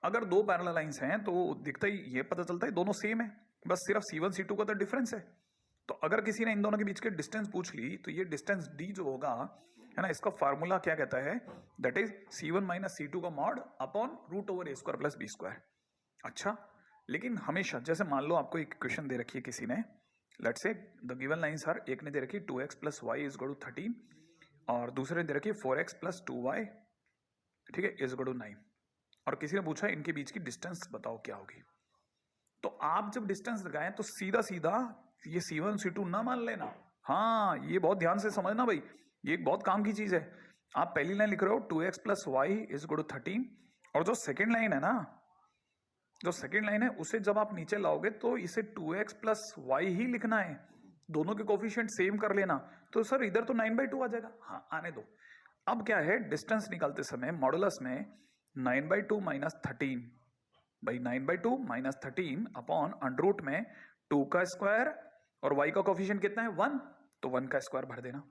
अगर 2 पैरेलल लाइंस हैं तो दिखता ही ये पता चलता है दोनों सेम है, बस सिर्फ C1 C2 का तो डिफरेंस है। तो अगर किसी ने इन दोनों के बीच के डिस्टेंस पूछ ली, तो ये डिस्टेंस d जो होगा, है ना, इसका फार्मूला क्या कहता है, that is C1 minus C2 का mod upon root over a square plus b square. अच्छा, लेकिन हमेशा जैसे मान लो आपको एक इक्वेशन दे रखी है किसी ने, let's say the given lines are, एक ने दे रखी 2x plus y is equal to 13, और दूसरे ने दे रखी 4x प्लस 2y, ठीक है, इज इक्वल टू 9, और किसी ने पूछा इनके बीच की डिस्टेंस बताओ क्या होगी। तो आप जब डिस्टेंस लगाएं तो सीधा सीधा ये C1 C2 ना मान लेना, हाँ ये बहुत ध्यान से समझना भाई, ये एक बहुत काम की चीज है। आप पहली लाइन लिख रहे हो 2x plus y is equal to 13, और जो सेकेंड लाइन है ना, जो सेकेंड लाइन है उसे जब आप नीचे लाओगे तो इसे 2x प्लस वाई ही लिखना है, दोनों के कोफिशिएंट सेम कर लेना। तो सर इधर तो 9/2 आ जाएगा, हाँ आने दो। अब क्या है, डिस्टेंस निकालते समय मॉडुलस में 9/2 माइनस 13 भाई 9/2 माइनस 13 अपॉन अंडर रूट में 2 का स्क्वायर, और y का कोफिशिएंट कितना है 1, तो 1 का स्क्वायर भर देना,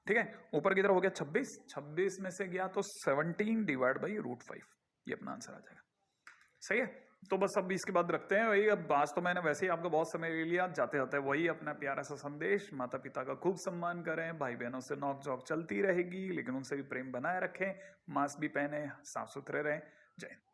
ठीक है। ऊपर की तरफ हो गया 26, 26 में से गया तो 17 डिवाइड बाई रूट 5, ये अपना आंसर आ जाएगा, सही है। तो बस अब इसके बाद रखते हैं वही, अब आज तो मैंने वैसे ही आपका बहुत समय ले लिया, जाते जाते वही अपना प्यारा सा संदेश, माता पिता का खूब सम्मान करें, भाई बहनों से नोक झोंक चलती रहेगी, लेकिन उनसे भी प्रेम बनाए रखें, मास्क भी पहने, साफ सुथरे रहें। जय हिंद।